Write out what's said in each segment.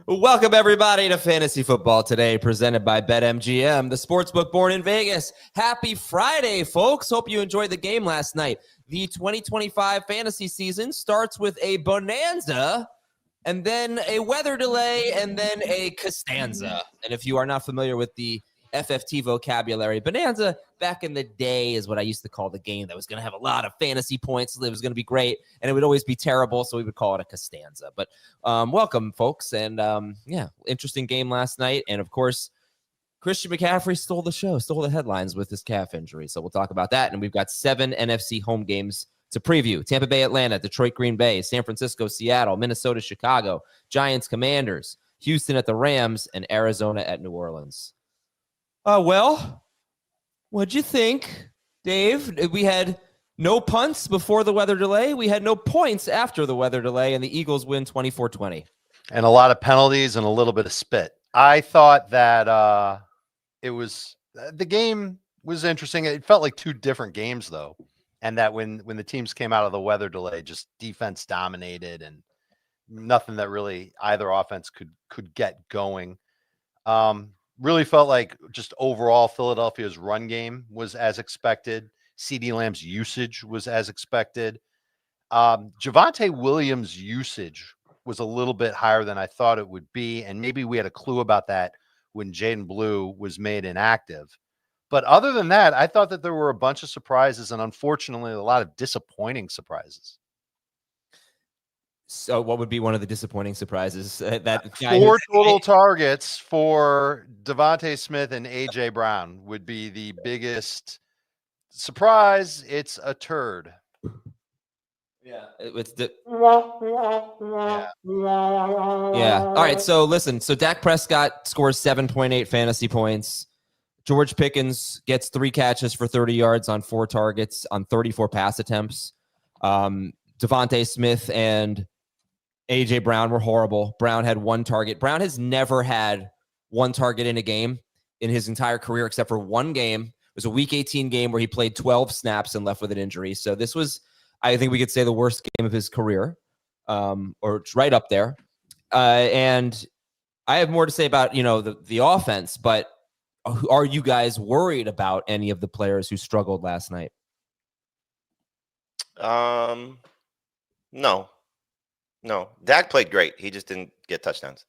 Welcome, everybody, to Fantasy Football Today, presented by BetMGM, the sportsbook born in Vegas. Happy Friday, folks. Hope you enjoyed the game last night. The 2025 fantasy season starts with a bonanza, and then a weather delay, and then a Costanza. And if you are not familiar with the FFT vocabulary, bonanza back in the day is what I used to call the game that was going to have a lot of fantasy points. It was going to be great, and it would always be terrible, so we would call it a Costanza. But welcome, folks, and interesting game last night. And, of course, Christian McCaffrey stole the show, stole the headlines with his calf injury. So we'll talk about that, and we've got 7 NFC home games to preview. Tampa Bay, Atlanta, Detroit, Green Bay, San Francisco, Seattle, Minnesota, Chicago, Giants, Commanders, Houston at the Rams, and Arizona at New Orleans. Well, what'd you think, Dave? We had no punts before the weather delay. We had no points after the weather delay, and the Eagles win 24-20. And a lot of penalties and a little bit of spit. I thought that the game was interesting. It felt like 2 different games, though. And that when the teams came out of the weather delay, just defense dominated and nothing that really either offense could get going. Really felt like just overall Philadelphia's run game was as expected. CeeDee Lamb's usage was as expected. Javonte Williams' usage was a little bit higher than I thought it would be, and maybe we had a clue about that when Jaden Blue was made inactive. But other than that, I thought that there were a bunch of surprises and unfortunately a lot of disappointing surprises. So what would be one of the disappointing surprises? That 4 total targets for Devontae Smith and A.J. Brown would be the biggest surprise. It's a turd. Yeah. Yeah. All right. So listen. So Dak Prescott scores 7.8 fantasy points. George Pickens gets 3 catches for 30 yards on 4 targets on 34 pass attempts. Devontae Smith and A.J. Brown were horrible. Brown had 1 target. Brown has never had 1 target in a game in his entire career except for 1 game. It was a Week 18 game where he played 12 snaps and left with an injury. So this was, I think we could say, the worst game of his career, or it's right up there. And I have more to say about, the offense, but are you guys worried about any of the players who struggled last night? No. Dak played great. He just didn't get touchdowns.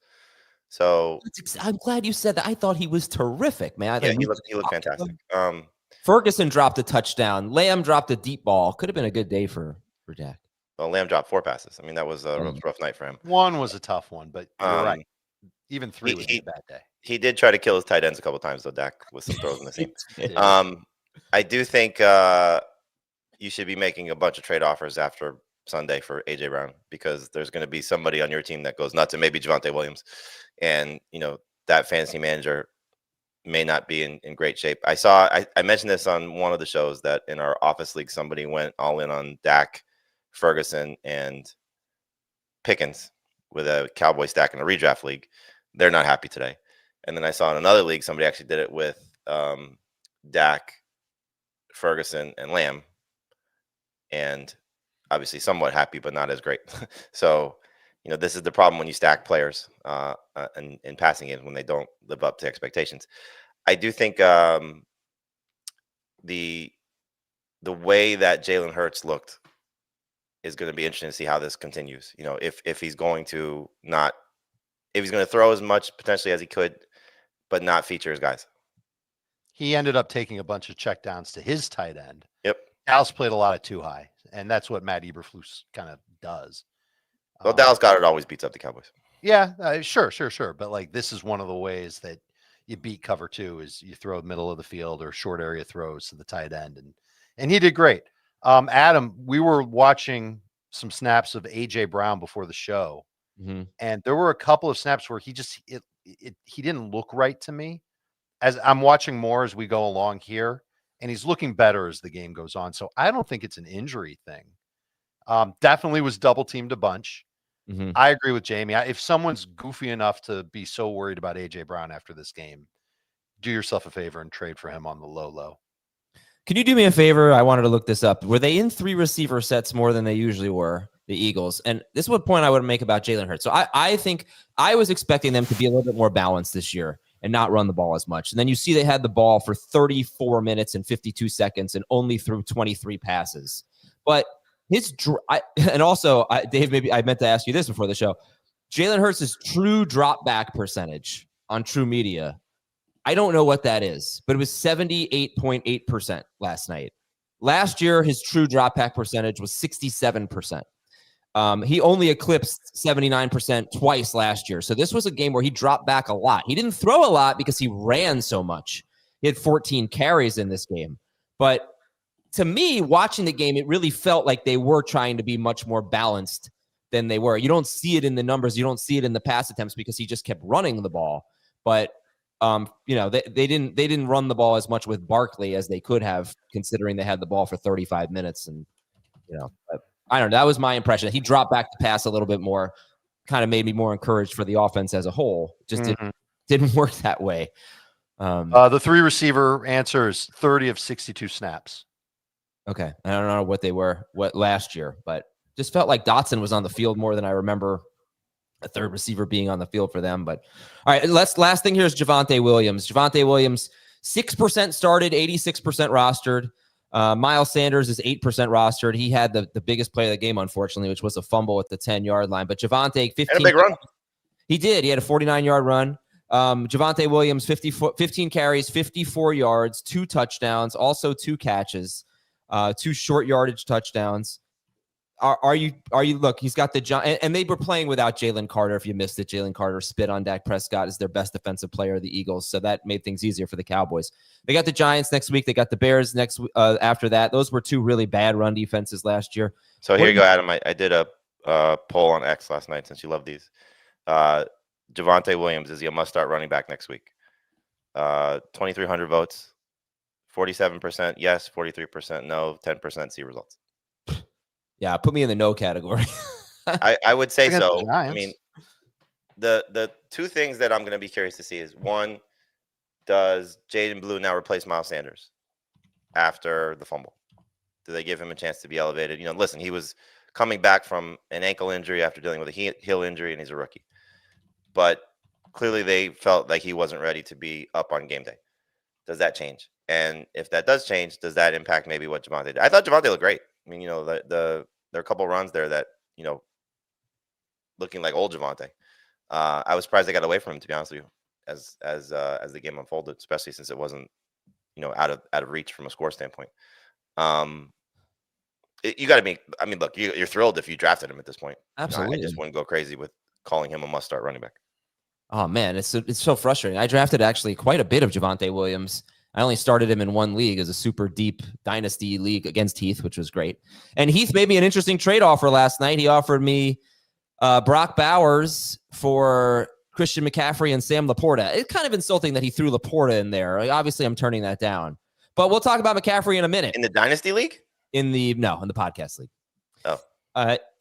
So I'm glad you said that. I thought he was terrific, man. Yeah, he looked fantastic. Ferguson dropped a touchdown. Lamb dropped a deep ball. Could have been a good day for Dak. Well, Lamb dropped 4 passes. I mean, that was a rough night for him. 1 was a tough one, but you're right. Even 3 was a bad day. He did try to kill his tight ends a couple of times, though, Dak, with some throws in the seam. I do think you should be making a bunch of trade offers after Sunday for A.J. Brown, because there's going to be somebody on your team that goes nuts, and maybe Javonte Williams. And, that fantasy manager may not be in great shape. I mentioned this on one of the shows that in our office league, somebody went all in on Dak, Ferguson, and Pickens with a Cowboy stack in a redraft league. They're not happy today. And then I saw in another league, somebody actually did it with Dak, Ferguson, and Lamb. And obviously somewhat happy, but not as great. So, this is the problem when you stack players in passing games when they don't live up to expectations. I do think the way that Jalen Hurts looked is going to be interesting to see how this continues. If he's going to throw as much potentially as he could, but not feature his guys. He ended up taking a bunch of checkdowns to his tight end. Yep. Dallas played a lot of too high, and that's what Matt Eberflus kind of does. Well, Dallas Goedert always beats up the Cowboys. Yeah, sure. But this is one of the ways that you beat cover 2 is you throw middle of the field or short area throws to the tight end, and he did great. Adam, we were watching some snaps of A.J. Brown before the show, and there were a couple of snaps where he didn't look right to me. As I'm watching more as we go along here, and he's looking better as the game goes on. So I don't think it's an injury thing. Definitely was double teamed a bunch. I agree with Jamie. If someone's goofy enough to be so worried about A.J. Brown after this game, do yourself a favor and trade for him on the low. Can you do me a favor? I wanted to look this up. Were they in 3 receiver sets more than they usually were? the Eagles. And this is what point I would make about Jalen Hurts. So I think I was expecting them to be a little bit more balanced this year and not run the ball as much. And then you see they had the ball for 34 minutes and 52 seconds and only threw 23 passes. But Dave, maybe I meant to ask you this before the show. Jalen Hurts' true drop back percentage on True Media, I don't know what that is, but it was 78.8% last night. Last year, his true drop back percentage was 67%. He only eclipsed 79% twice last year. So this was a game where he dropped back a lot. He didn't throw a lot because he ran so much. He had 14 carries in this game. But to me, watching the game, it really felt like they were trying to be much more balanced than they were. You don't see it in the numbers. You don't see it in the pass attempts because he just kept running the ball. But they didn't run the ball as much with Barkley as they could have, considering they had the ball for 35 minutes. And I don't know. That was my impression. He dropped back to pass a little bit more, kind of made me more encouraged for the offense as a whole. Just didn't work that way. The 3 receiver answers 30 of 62 snaps. Okay. I don't know what they were last year, but just felt like Dotson was on the field more than I remember a third receiver being on the field for them. But all right, last thing here is Javonte Williams. Javonte Williams, 6% started, 86% rostered. Miles Sanders is 8% rostered. He had the biggest play of the game, unfortunately, which was a fumble at the 10-yard line. But Javonte, 15. And a big run. He did. He had a 49-yard run. Javonte Williams, 15 carries, 54 yards, 2 touchdowns, also 2 catches, 2 short yardage touchdowns. Are you look, he's got and they were playing without Jalen Carter. If you missed it, Jalen Carter spit on Dak Prescott as their best defensive player of the Eagles. So that made things easier for the Cowboys. They got the Giants next week. They got the Bears next after that. Those were 2 really bad run defenses last year. So here you go, Adam. I did a poll on X last night, since you love these. Javonte Williams, is he a must-start running back next week? 2,300 votes. 47% yes, 43% no, 10% see results. Yeah, put me in the no category. I would say so. I mean, the 2 things that I'm going to be curious to see is, one, does Jaden Blue now replace Miles Sanders after the fumble? Do they give him a chance to be elevated? Listen, he was coming back from an ankle injury after dealing with a heel injury, and he's a rookie. But clearly they felt like he wasn't ready to be up on game day. Does that change? And if that does change, does that impact maybe what Javonte did? I thought Javonte looked great. I mean, there are a couple runs there that, looking like old Javonte. I was surprised they got away from him, to be honest with you, as the game unfolded, especially since it wasn't, out of reach from a score standpoint. You got to be. I mean, look, you're thrilled if you drafted him at this point. Absolutely. I just wouldn't go crazy with calling him a must-start running back. Oh man, it's so frustrating. I drafted actually quite a bit of Javonte Williams. I only started him in one league as a super deep dynasty league against Heath, which was great. And Heath made me an interesting trade offer last night. He offered me Brock Bowers for Christian McCaffrey and Sam Laporta. It's kind of insulting that he threw Laporta in there. Obviously, I'm turning that down. But we'll talk about McCaffrey in a minute. In the dynasty league? In the podcast league. Oh.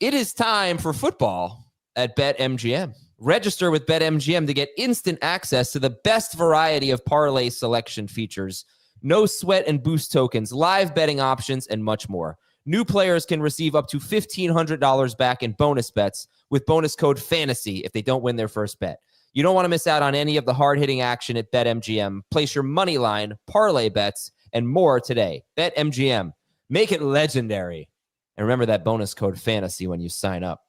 It is time for football at BetMGM. Register with BetMGM to get instant access to the best variety of parlay selection features, no sweat and boost tokens, live betting options, and much more. New players can receive up to $1,500 back in bonus bets with bonus code FANTASY if they don't win their first bet. You don't want to miss out on any of the hard-hitting action at BetMGM. Place your money line, parlay bets, and more today. BetMGM. Make it legendary. And remember that bonus code FANTASY when you sign up.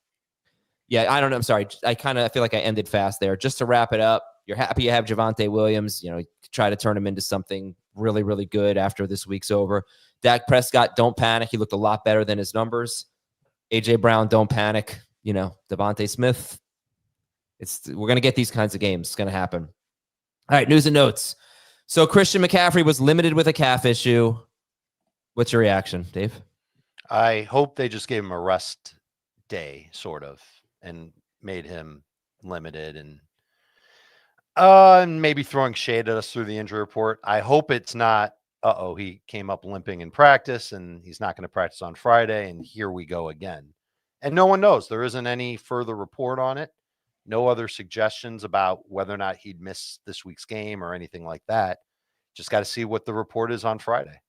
Yeah, I don't know. I'm sorry. I feel like I ended fast there. Just to wrap it up, you're happy you have Javonte Williams. Try to turn him into something really, really good after this week's over. Dak Prescott, don't panic. He looked a lot better than his numbers. A.J. Brown, don't panic. Devontae Smith. We're going to get these kinds of games. It's going to happen. All right, news and notes. So Christian McCaffrey was limited with a calf issue. What's your reaction, Dave? I hope they just gave him a rest day, sort of, and made him limited and maybe throwing shade at us through the injury report. I hope it's not, he came up limping in practice and he's not going to practice on Friday, and here we go again. And no one knows. There isn't any further report on it. No other suggestions about whether or not he'd miss this week's game or anything like that. Just got to see what the report is on Friday.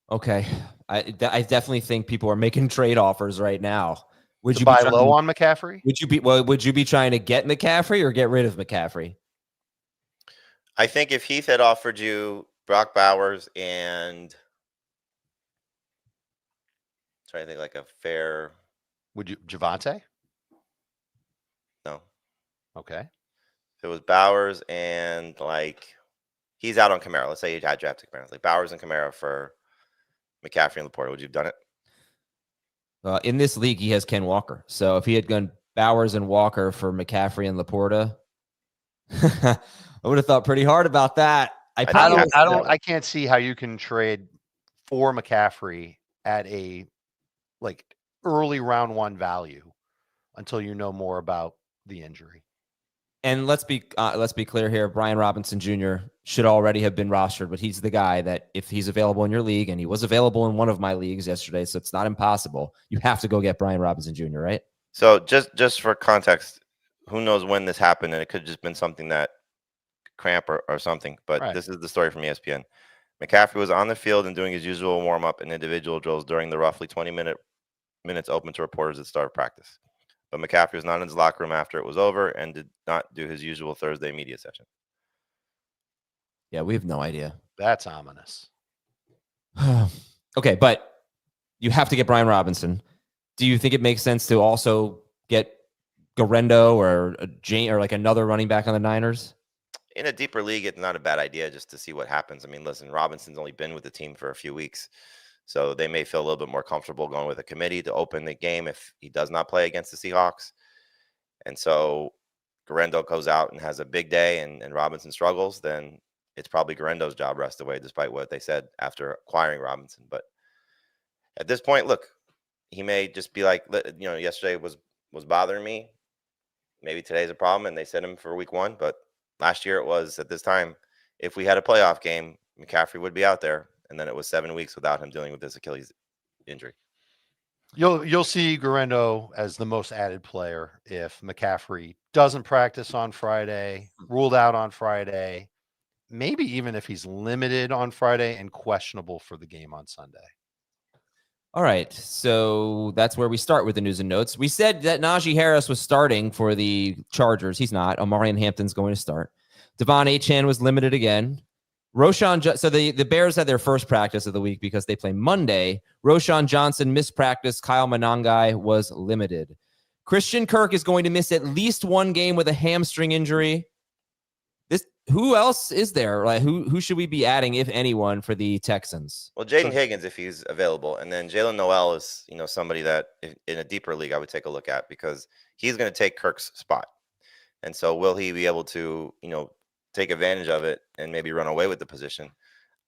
Okay. I definitely think people are making trade offers right now. Would To you be buy trying, low on McCaffrey? would you be trying to get McCaffrey or get rid of McCaffrey? I think if Heath had offered you Brock Bowers and trying to think like a fair Would you Javante? no. Okay. If it was Bowers and like he's out on Kamara. Let's say you had drafted Kamara. Like Bowers and Kamara for McCaffrey and Laporta. Would you have done it? In this league, he has Ken Walker. So if he had gone Bowers and Walker for McCaffrey and Laporta, I would have thought pretty hard about that. I think probably you have would- to do it. I can't see how you can trade for McCaffrey at a like early round 1 value until you know more about the injury. And let's be clear here. Brian Robinson Jr. should already have been rostered, but he's the guy that if he's available in your league, and he was available in one of my leagues yesterday, so it's not impossible. You have to go get Brian Robinson Jr., right? So just for context, who knows when this happened, and it could have just been something that cramp or something. But Right. this is the story from ESPN. McCaffrey was on the field and doing his usual warm up and individual drills during the roughly 20 minutes open to reporters at the start of practice. But McCaffrey was not in his locker room after it was over and did not do his usual Thursday media session. Yeah, we have no idea. That's ominous. Okay, but you have to get Brian Robinson. Do you think it makes sense to also get Garendo or like another running back on the Niners? In a deeper league, it's not a bad idea just to see what happens. I mean, listen, Robinson's only been with the team for a few weeks, so they may feel a little bit more comfortable going with a committee to open the game if he does not play against the Seahawks. And so Garendo goes out and has a big day and Robinson struggles, then it's probably Garendo's job rest away, despite what they said after acquiring Robinson. But at this point, look, he may just be like, yesterday was bothering me. Maybe today's a problem, and they set him for week 1. But last year it was at this time, if we had a playoff game, McCaffrey would be out there. And then it was 7 weeks without him dealing with this Achilles injury. You'll see Garendo as the most added player if McCaffrey doesn't practice on Friday, ruled out on Friday, maybe even if he's limited on Friday and questionable for the game on Sunday. All right, so that's where we start with the news and notes. We said that Najee Harris was starting for the Chargers. He's not. Omarion Hampton's going to start. Devon Achane was limited again. So the Bears had their first practice of the week because they play Monday. Roshan Johnson missed practice. Kyle Monangai was limited. Christian Kirk is going to miss at least one game with a hamstring injury. Who else is there? Like who should we be adding, if anyone, for the Texans? Well, Jaden Higgins, if he's available, and then Jalen Noel is, somebody that in a deeper league I would take a look at because he's going to take Kirk's spot. And so will he be able to, take advantage of it and maybe run away with the position?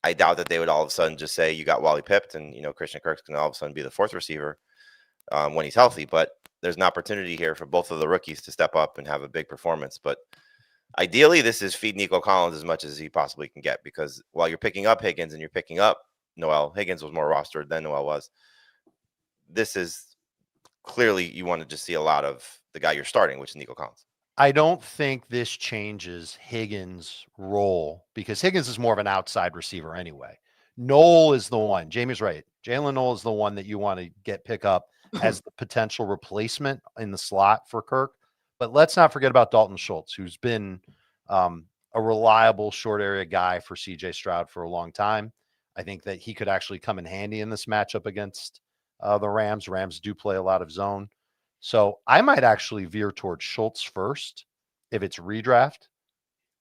I doubt that they would all of a sudden just say you got Wally pipped and, Christian Kirk's going to all of a sudden be the 4th receiver when he's healthy. But there's an opportunity here for both of the rookies to step up and have a big performance. But ideally, this is feed Nico Collins as much as he possibly can get, because while you're picking up Higgins and you're picking up Noel, Higgins was more rostered than Noel was. This is clearly you want to just see a lot of the guy you're starting, which is Nico Collins. I don't think this changes Higgins' role because Higgins is more of an outside receiver anyway. Noel is the one. Jamie's right. Jalen Noel is the one that you want to pick up as the potential replacement in the slot for Kirk. But let's not forget about Dalton Schultz, who's been a reliable short area guy for CJ Stroud for a long time. I think that he could actually come in handy in this matchup against the Rams. Rams do play a lot of zone. So I might actually veer towards Schultz first if it's redraft.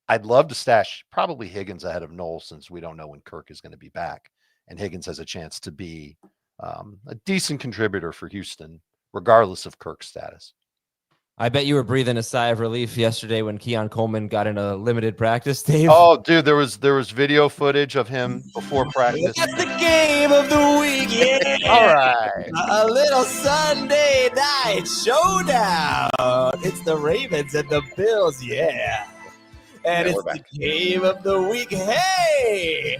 I'd love to stash probably Higgins ahead of Noel since we don't know when Kirk is going to be back. And Higgins has a chance to be a decent contributor for Houston, regardless of Kirk's status. I bet you were breathing a sigh of relief yesterday when Keon Coleman got in a limited practice, Dave. Oh, dude, there was video footage of him before practice. That's the game of the week, yeah. All right. A little Sunday night showdown. It's the Ravens and the Bills, yeah. And Yeah, it's the game of the week. Hey!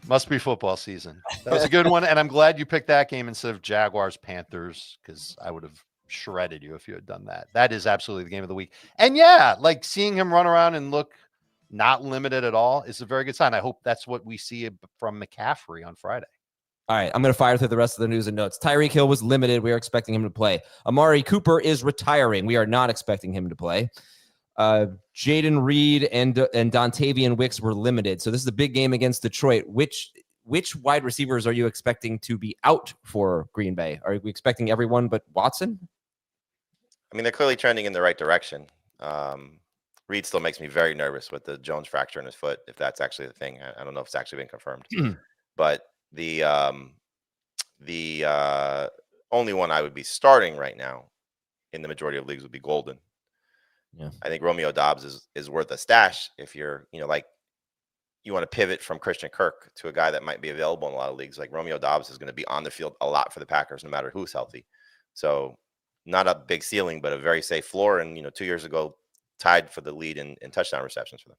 Must be football season. That was a good one, and I'm glad you picked that game instead of Jaguars-Panthers because I would have shredded you if you had done that. That is absolutely the game of the week. And yeah, like seeing him run around and look not limited at all is a very good sign. I hope that's what we see from McCaffrey on Friday. All right, I'm going to fire through the rest of the news and notes. Tyreek Hill was limited. We are expecting him to play. Amari Cooper is retiring. We are not expecting him to play. Jaden Reed and Dontavian Wicks were limited. So this is a big game against Detroit. Which wide receivers are you expecting to be out for Green Bay? Are we expecting everyone but Watson? I mean, they're clearly trending in the right direction. Reed still makes me very nervous with the Jones fracture in his foot, if that's actually the thing. I don't know if it's actually been confirmed. But the only one I would be starting right now in the majority of leagues would be Golden. Yeah. I think Romeo Doubs is worth a stash if you're, like you want to pivot from Christian Kirk to a guy that might be available in a lot of leagues. Like Romeo Doubs is going to be on the field a lot for the Packers, no matter who's healthy. So not a big ceiling, but a very safe floor. And, 2 years ago, tied for the lead in touchdown receptions for them.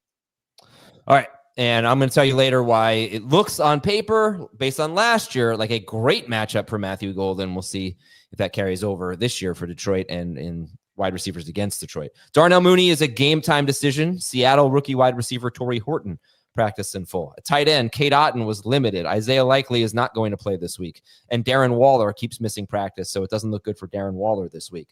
All right. And I'm going to tell you later why it looks on paper, based on last year, like a great matchup for Matthew Golden. We'll see if that carries over this year for Detroit and in wide receivers against Detroit. Darnell Mooney is a game-time decision. Seattle rookie wide receiver Torrey Horton practiced in full. A tight end, Kate Otten, was limited. Isaiah Likely is not going to play this week. And Darren Waller keeps missing practice, so it doesn't look good for Darren Waller this week.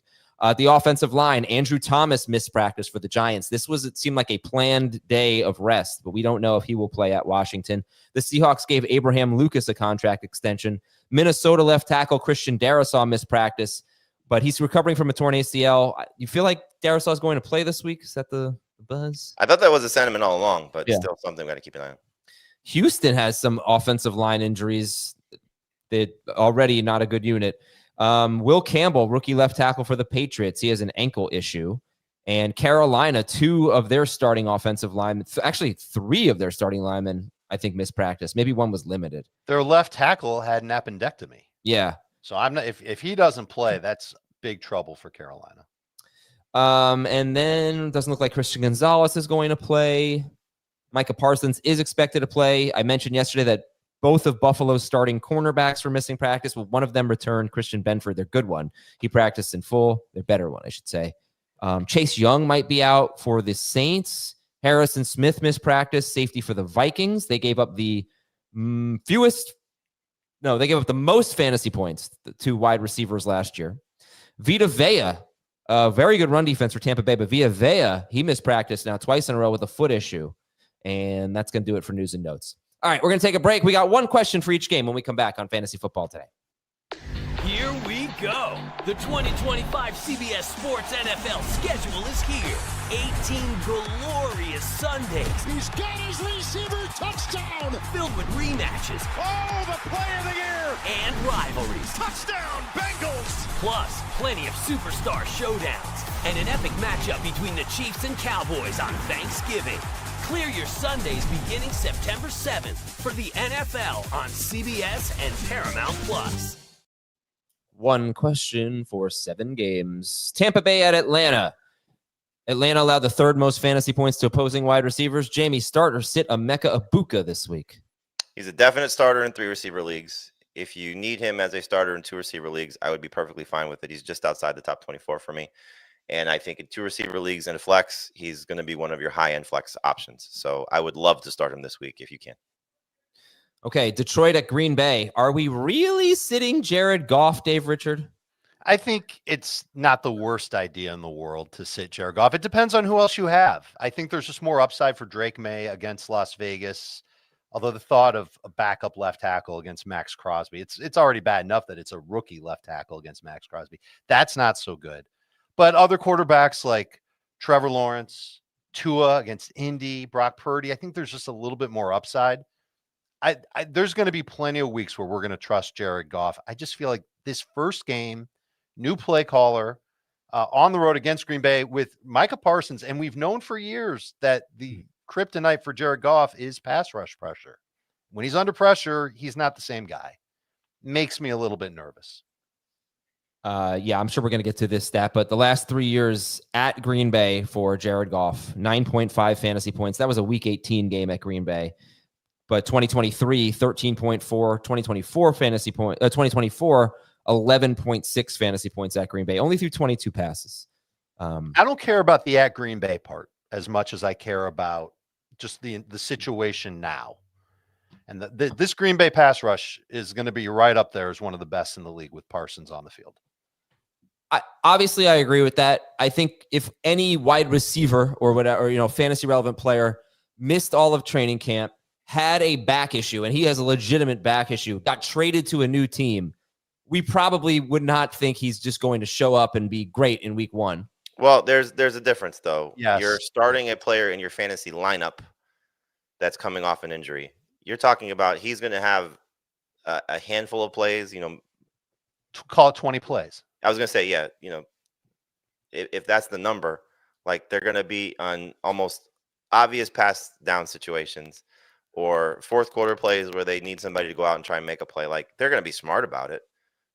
The offensive line, Andrew Thomas missed practice for the Giants. It seemed like a planned day of rest, but we don't know if he will play at Washington. The Seahawks gave Abraham Lucas a contract extension. Minnesota left tackle Christian Darrisaw missed practice, but he's recovering from a torn ACL. You feel like Darrisaw is going to play this week? Is that the buzz? I thought that was a sentiment all along, but still something we got to keep an eye on. Houston has some offensive line injuries. They're already not a good unit. Will Campbell, rookie left tackle for the Patriots, he has an ankle issue. And Carolina, 2 of their starting offensive linemen, actually 3 of their starting linemen, I think, missed practice. Maybe one was limited. Their left tackle had an appendectomy. Yeah. So I'm not. If he doesn't play, that's big trouble for Carolina. And then it doesn't look like Christian Gonzalez is going to play. Micah Parsons is expected to play. I mentioned yesterday that both of Buffalo's starting cornerbacks were missing practice. Well, one of them returned, Christian Benford, their good one. He practiced in full, their better one, I should say. Chase Young might be out for the Saints. Harrison Smith missed practice, safety for the Vikings. They gave up the most fantasy points to wide receivers last year. Vita Vea, a very good run defense for Tampa Bay, but Vita Vea, he missed practice now twice in a row with a foot issue. And that's going to do it for news and notes. All right, we're going to take a break. We got one question for each game when we come back on Fantasy Football Today. Here we go. The 2025 CBS Sports NFL schedule is here. 18 glorious Sundays. He's got his receiver touchdown. Filled with rematches. Oh, the play of the year. And rivalries. Touchdown, Bengals. Plus, plenty of superstar showdowns. And an epic matchup between the Chiefs and Cowboys on Thanksgiving. Clear your Sundays beginning September 7th for the NFL on CBS and Paramount Plus. One question for 7 games. Tampa Bay at Atlanta. Atlanta allowed the 3rd most fantasy points to opposing wide receivers. Jamie, start or sit Emeka Egbuka this week? He's a definite starter in 3 receiver leagues. If you need him as a starter in 2 receiver leagues, I would be perfectly fine with it. He's just outside the top 24 for me. And I think in 2 receiver leagues and a flex, he's going to be one of your high-end flex options. So I would love to start him this week if you can. Okay, Detroit at Green Bay. Are we really sitting Jared Goff, Dave Richard? I think it's not the worst idea in the world to sit Jared Goff. It depends on who else you have. I think there's just more upside for Drake May against Las Vegas. Although the thought of a backup left tackle against Max Crosby, it's already bad enough that it's a rookie left tackle against Max Crosby. That's not so good. But other quarterbacks like Trevor Lawrence, Tua against Indy, Brock Purdy, I think there's just a little bit more upside. There's going to be plenty of weeks where we're going to trust Jared Goff. I just feel like this first game, new play caller, on the road against Green Bay with Micah Parsons, and we've known for years that the kryptonite for Jared Goff is pass rush pressure. When he's under pressure, he's not the same guy. Makes me a little bit nervous. Yeah, I'm sure we're going to get to this stat, but the last 3 years at Green Bay for Jared Goff, 9.5 fantasy points. That was a Week 18 game at Green Bay. But 2023, 13.4, 2024 fantasy point, 2024, 11.6 fantasy points at Green Bay, only through 22 passes. I don't care about the at Green Bay part as much as I care about just the situation now. And this Green Bay pass rush is going to be right up there as one of the best in the league with Parsons on the field. Obviously, I agree with that. I think if any wide receiver or whatever, fantasy relevant player missed all of training camp, had a back issue, and he has a legitimate back issue, got traded to a new team, we probably would not think he's just going to show up and be great in week 1. Well, there's a difference, though. Yes. You're starting a player in your fantasy lineup that's coming off an injury. You're talking about he's going to have a handful of plays, Call it 20 plays. I was going to say, yeah, if that's the number, like they're going to be on almost obvious pass down situations or fourth quarter plays where they need somebody to go out and try and make a play. Like they're going to be smart about it.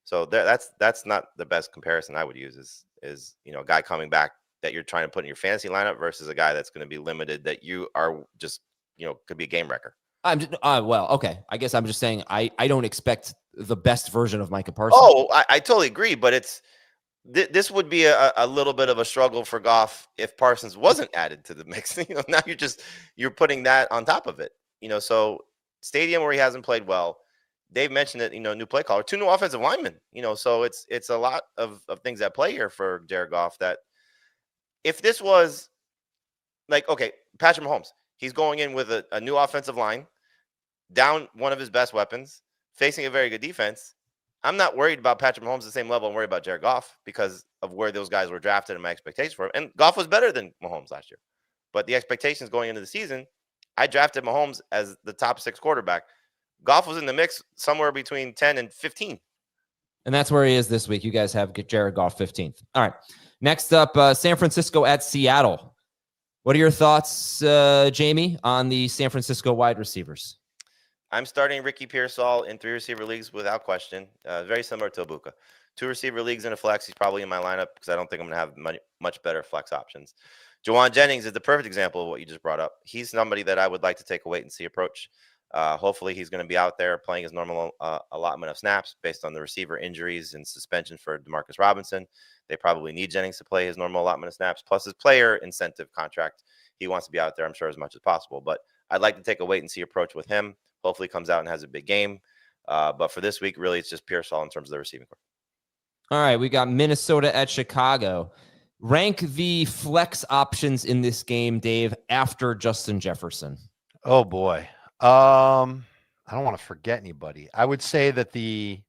So that's not the best comparison I would use is a guy coming back that you're trying to put in your fantasy lineup versus a guy that's going to be limited that you are just, could be a game wrecker. I'm just, well, okay. I guess I'm just saying I don't expect the best version of Micah Parsons. Oh, I totally agree, but this would be a little bit of a struggle for Goff if Parsons wasn't added to the mix. Now you're putting that on top of it. So stadium where he hasn't played well. Dave mentioned it. New play caller, 2 new offensive linemen. So it's a lot of things at play here for Jared Goff. That if this was like Patrick Mahomes, he's going in with a new offensive line, down one of his best weapons, facing a very good defense. I'm not worried about Patrick Mahomes at the same level I'm worried about Jared Goff because of where those guys were drafted and my expectations for him. And Goff was better than Mahomes last year. But the expectations going into the season, I drafted Mahomes as the top 6 quarterback. Goff was in the mix somewhere between 10 and 15. And that's where he is this week. You guys have Jared Goff 15th. All right. Next up, San Francisco at Seattle. What are your thoughts, Jamie, on the San Francisco wide receivers? I'm starting Ricky Pearsall in 3 receiver leagues without question. Very similar to Ibuka. 2 receiver leagues in a flex. He's probably in my lineup because I don't think I'm going to have much better flex options. Jawan Jennings is the perfect example of what you just brought up. He's somebody that I would like to take a wait and see approach. Hopefully he's going to be out there playing his normal allotment of snaps based on the receiver injuries and suspension for Demarcus Robinson. They probably need Jennings to play his normal allotment of snaps, plus his player incentive contract. He wants to be out there, I'm sure, as much as possible. But I'd like to take a wait and see approach with him. Hopefully comes out and has a big game. But for this week, really, it's just Pearsall in terms of the receiving corps. All right, we got Minnesota at Chicago. Rank the flex options in this game, Dave, after Justin Jefferson. Oh, boy. I don't want to forget anybody. I would say that the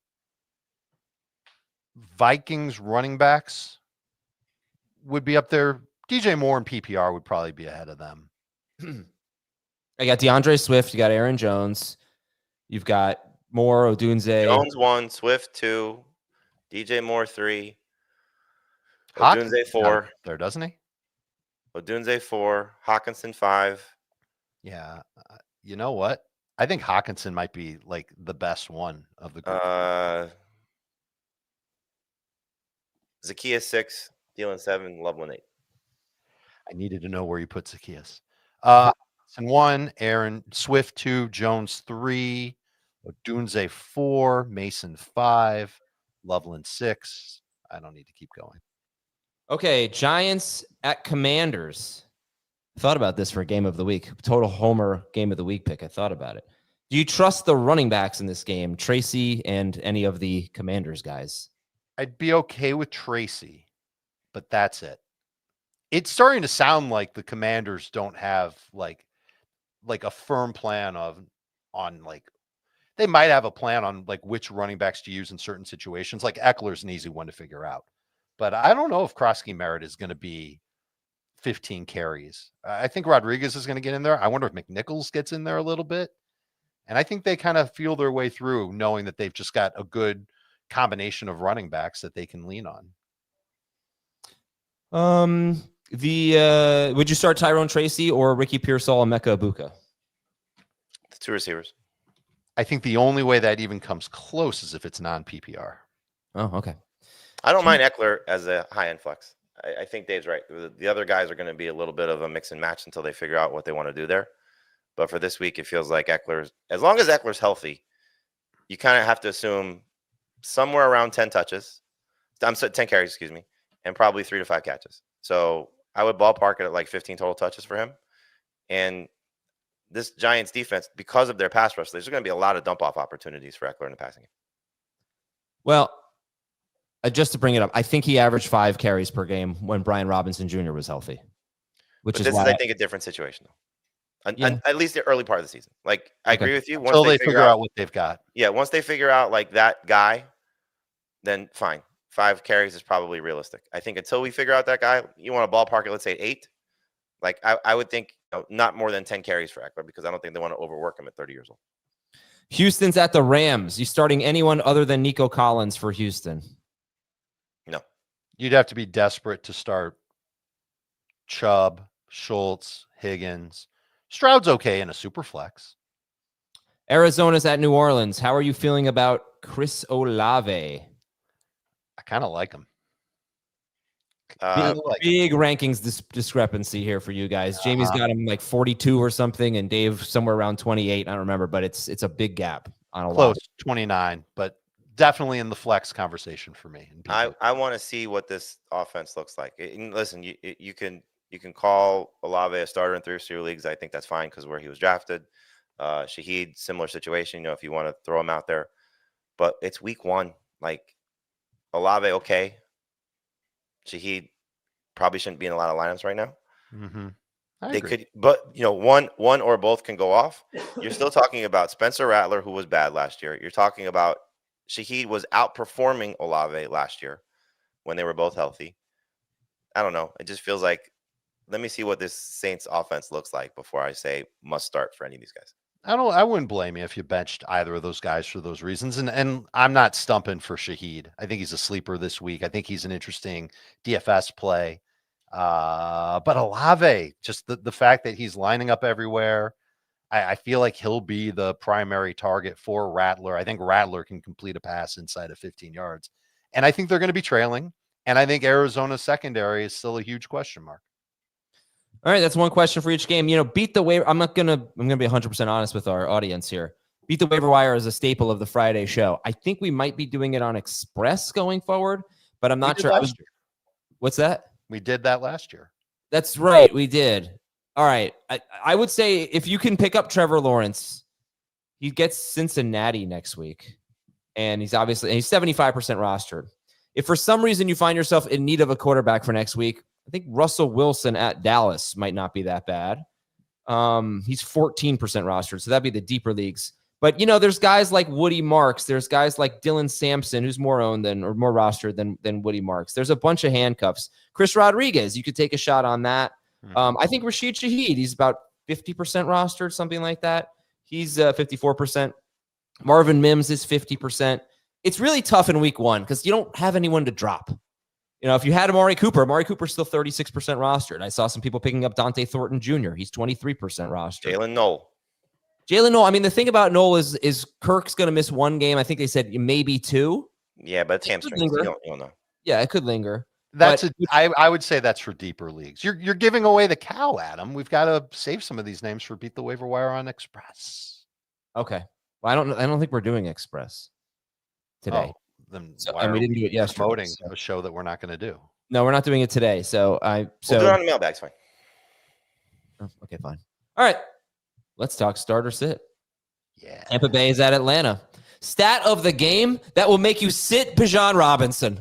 Vikings running backs would be up there. DJ Moore and PPR would probably be ahead of them. I got DeAndre Swift. You got Aaron Jones. You've got Moore, Odunze. Jones 1, Swift 2, DJ Moore 3, Odunze 4. There, doesn't he? Odunze 4, Hawkinson 5. Yeah. You know what? I think Hawkinson might be like the best one of the group. Zacchaeus 6, Thielen 7, Loveland 8. I needed to know where you put Zacchaeus. And 1, Aaron Swift 2, Jones 3, Odunze 4, Mason 5, Loveland 6. I don't need to keep going. Okay, Giants at Commanders. Thought about this for game of the week. Total homer game of the week pick. I thought about it. Do you trust the running backs in this game, Tracy and any of the Commanders guys? I'd be okay with Tracy, but that's it. It's starting to sound like the Commanders don't have like a firm plan they might have a plan on like which running backs to use in certain situations. Like Eckler's an easy one to figure out, but I don't know if Krosky Merritt is going to be 15 carries. I think Rodriguez is going to get in there. I wonder if McNichols gets in there a little bit. And I think they kind of feel their way through knowing that they've just got a good combination of running backs that they can lean on. Would you start Tyrone Tracy or Ricky Pearsall and Mecca Ibuka? The 2 receivers. I think the only way that even comes close is if it's non-PPR. Oh, okay. I don't mind Eckler as a high-end flex. I think Dave's right. The other guys are going to be a little bit of a mix and match until they figure out what they want to do there. But for this week, it feels like Eckler's, as long as Eckler's healthy, you kind of have to assume somewhere around 10 touches. 10 carries, excuse me, and probably 3 to 5 catches. So I would ballpark it at like 15 total touches for him. And this Giants defense, because of their pass rush, there's going to be a lot of dump off opportunities for Eckler in the passing game. Well, just to bring it up, I think he averaged 5 carries per game when Brian Robinson Jr. was healthy, But this is, I think, a different situation, though. At least the early part of the season. Like, I agree with you. Once Until they figure out what they've got. Yeah, once they figure out like that guy, then fine. 5 carries is probably realistic. I think until we figure out that guy, you want to ballpark it, let's say 8. Like, I would think not more than 10 carries for Eckler, because I don't think they want to overwork him at 30 years old. Houston's at the Rams. You starting anyone other than Nico Collins for Houston? No. You'd have to be desperate to start Chubb, Schultz, Higgins. Stroud's okay in a super flex. Arizona's at New Orleans. How are you feeling about Chris Olave? I kind of like him. Big rankings discrepancy here for you guys. Jamie's got him like 42 or something, and Dave somewhere around 28. I don't remember, but it's a big gap on a lot. Close, 29, but definitely in the flex conversation for me. I want to see what this offense looks like. Listen, you can call Olave a starter in 3 or 4 leagues. I think that's fine because where he was drafted. Shaheed, similar situation. If you want to throw him out there, but it's week 1. Like, Olave, okay. Shaheed probably shouldn't be in a lot of lineups right now. Mm-hmm. They could, but one or both can go off. You're still talking about Spencer Rattler, who was bad last year. You're talking about Shaheed was outperforming Olave last year when they were both healthy. I don't know. It just feels like, let me see what this Saints offense looks like before I say must start for any of these guys. I wouldn't blame you if you benched either of those guys for those reasons. And I'm not stumping for Shaheed. I think he's a sleeper this week. I think he's an interesting DFS play. But Olave, just the fact that he's lining up everywhere, I feel like he'll be the primary target for Rattler. I think Rattler can complete a pass inside of 15 yards. And I think they're going to be trailing. And I think Arizona's secondary is still a huge question mark. All right, that's one question for each game. Beat the waiver. I'm gonna be 100% honest with our audience here. Beat the waiver wire is a staple of the Friday show. I think we might be doing it on Express going forward, but I'm not sure. What's that? We did that last year. That's right, we did. All right, I would say if you can pick up Trevor Lawrence, he gets Cincinnati next week, and he's 75% rostered. If for some reason you find yourself in need of a quarterback for next week, I think Russell Wilson at Dallas might not be that bad. He's 14% rostered, so that'd be the deeper leagues. But, there's guys like Woody Marks. There's guys like Dylan Sampson, who's more owned or more rostered than Woody Marks. There's a bunch of handcuffs. Chris Rodriguez, you could take a shot on that. I think Rashid Shaheed, he's about 50% rostered, something like that. He's 54%. Marvin Mims is 50%. It's really tough in week 1 because you don't have anyone to drop. If you had Amari Cooper's still 36% rostered. I saw some people picking up Dante Thornton Jr. He's 23% rostered. Jalen Noel. I mean, the thing about Noel is Kirk's going to miss 1 game. I think they said maybe 2. Yeah, but it's hamstrings. You don't know. Yeah, it could linger. I would say that's for deeper leagues. You're giving away the cow, Adam. We've got to save some of these names for Beat the Waiver Wire on Express. Okay. Well, I don't think we're doing Express today. Oh. Then and we didn't do it yesterday. Promoting a show that we're not going to do. No, we're not doing it today. We'll do it on the mailbag's fine. Oh, okay, fine. All right. Let's talk start or sit. Yeah. Tampa Bay is at Atlanta. Stat of the game that will make you sit Bijan Robinson.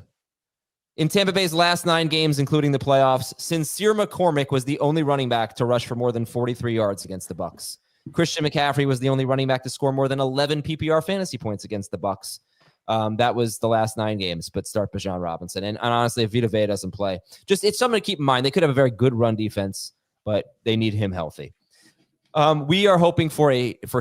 In Tampa Bay's last 9 games, including the playoffs, Sincere McCormick was the only running back to rush for more than 43 yards against the Bucs. Christian McCaffrey was the only running back to score more than 11 PPR fantasy points against the Bucs. That was the last 9 games, but start Bijan Robinson. And honestly, if Vita Vea doesn't play, it's something to keep in mind. They could have a very good run defense, but they need him healthy. We are hoping for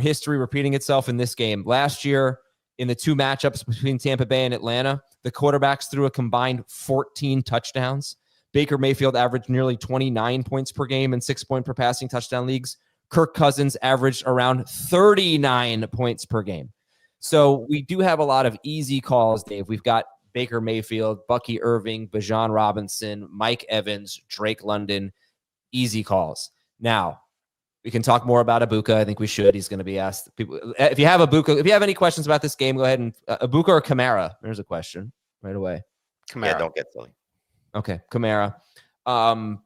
history repeating itself in this game. Last year, in the 2 matchups between Tampa Bay and Atlanta, the quarterbacks threw a combined 14 touchdowns. Baker Mayfield averaged nearly 29 points per game in 6-point per passing touchdown leagues. Kirk Cousins averaged around 39 points per game. So we do have a lot of easy calls, Dave. We've got Baker Mayfield, Bucky Irving, Bijan Robinson, Mike Evans, Drake London, easy calls. Now, we can talk more about Ibuka. I think we should. He's going to be asked. People, if you have any questions about this game, go ahead and Ibuka or Kamara. There's a question right away. Kamara. Yeah, don't get silly. Okay, Kamara. Kyle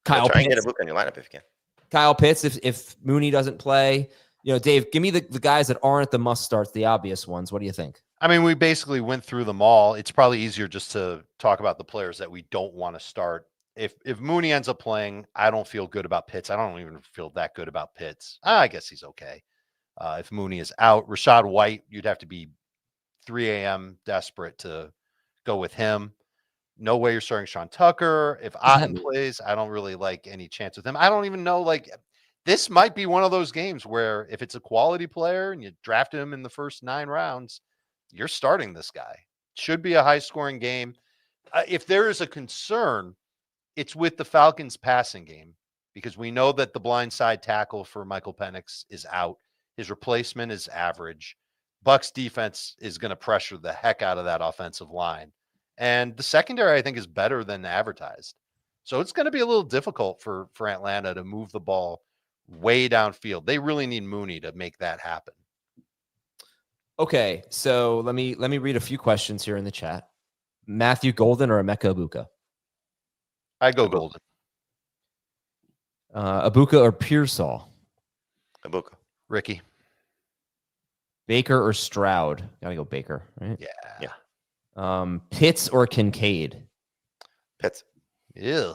try and Pitts. get Ibuka in your lineup if you can. Kyle Pitts, if Mooney doesn't play. Dave, give me the guys that aren't the must starts, the obvious ones. What do you think? I mean, we basically went through them all. It's probably easier just to talk about the players that we don't want to start. If Mooney ends up playing, I don't feel good about Pitts. I don't even feel that good about Pitts. I guess he's okay. If Mooney is out, Rashad White, you'd have to be 3 a.m. desperate to go with him. No way you're starting Sean Tucker. If Otten plays, I don't really like any chance with him. I don't even know, this might be one of those games where if it's a quality player and you draft him in the first 9 rounds, you're starting this guy. Should be a high-scoring game. If there is a concern, it's with the Falcons' passing game, because we know that the blindside tackle for Michael Penix is out. His replacement is average. Bucs defense is going to pressure the heck out of that offensive line. And the secondary, I think, is better than advertised. So it's going to be a little difficult for Atlanta to move the ball way downfield. They really need Mooney to make that happen. Okay, so let me read a few questions here in the chat. Matthew Golden or Emeka Ibuka? I go Golden. Ibuka or Pearsall? Ibuka. Ricky. Baker or Stroud? Gotta go Baker, right? Yeah. Pitts or Kincaid? Pitts. Ew.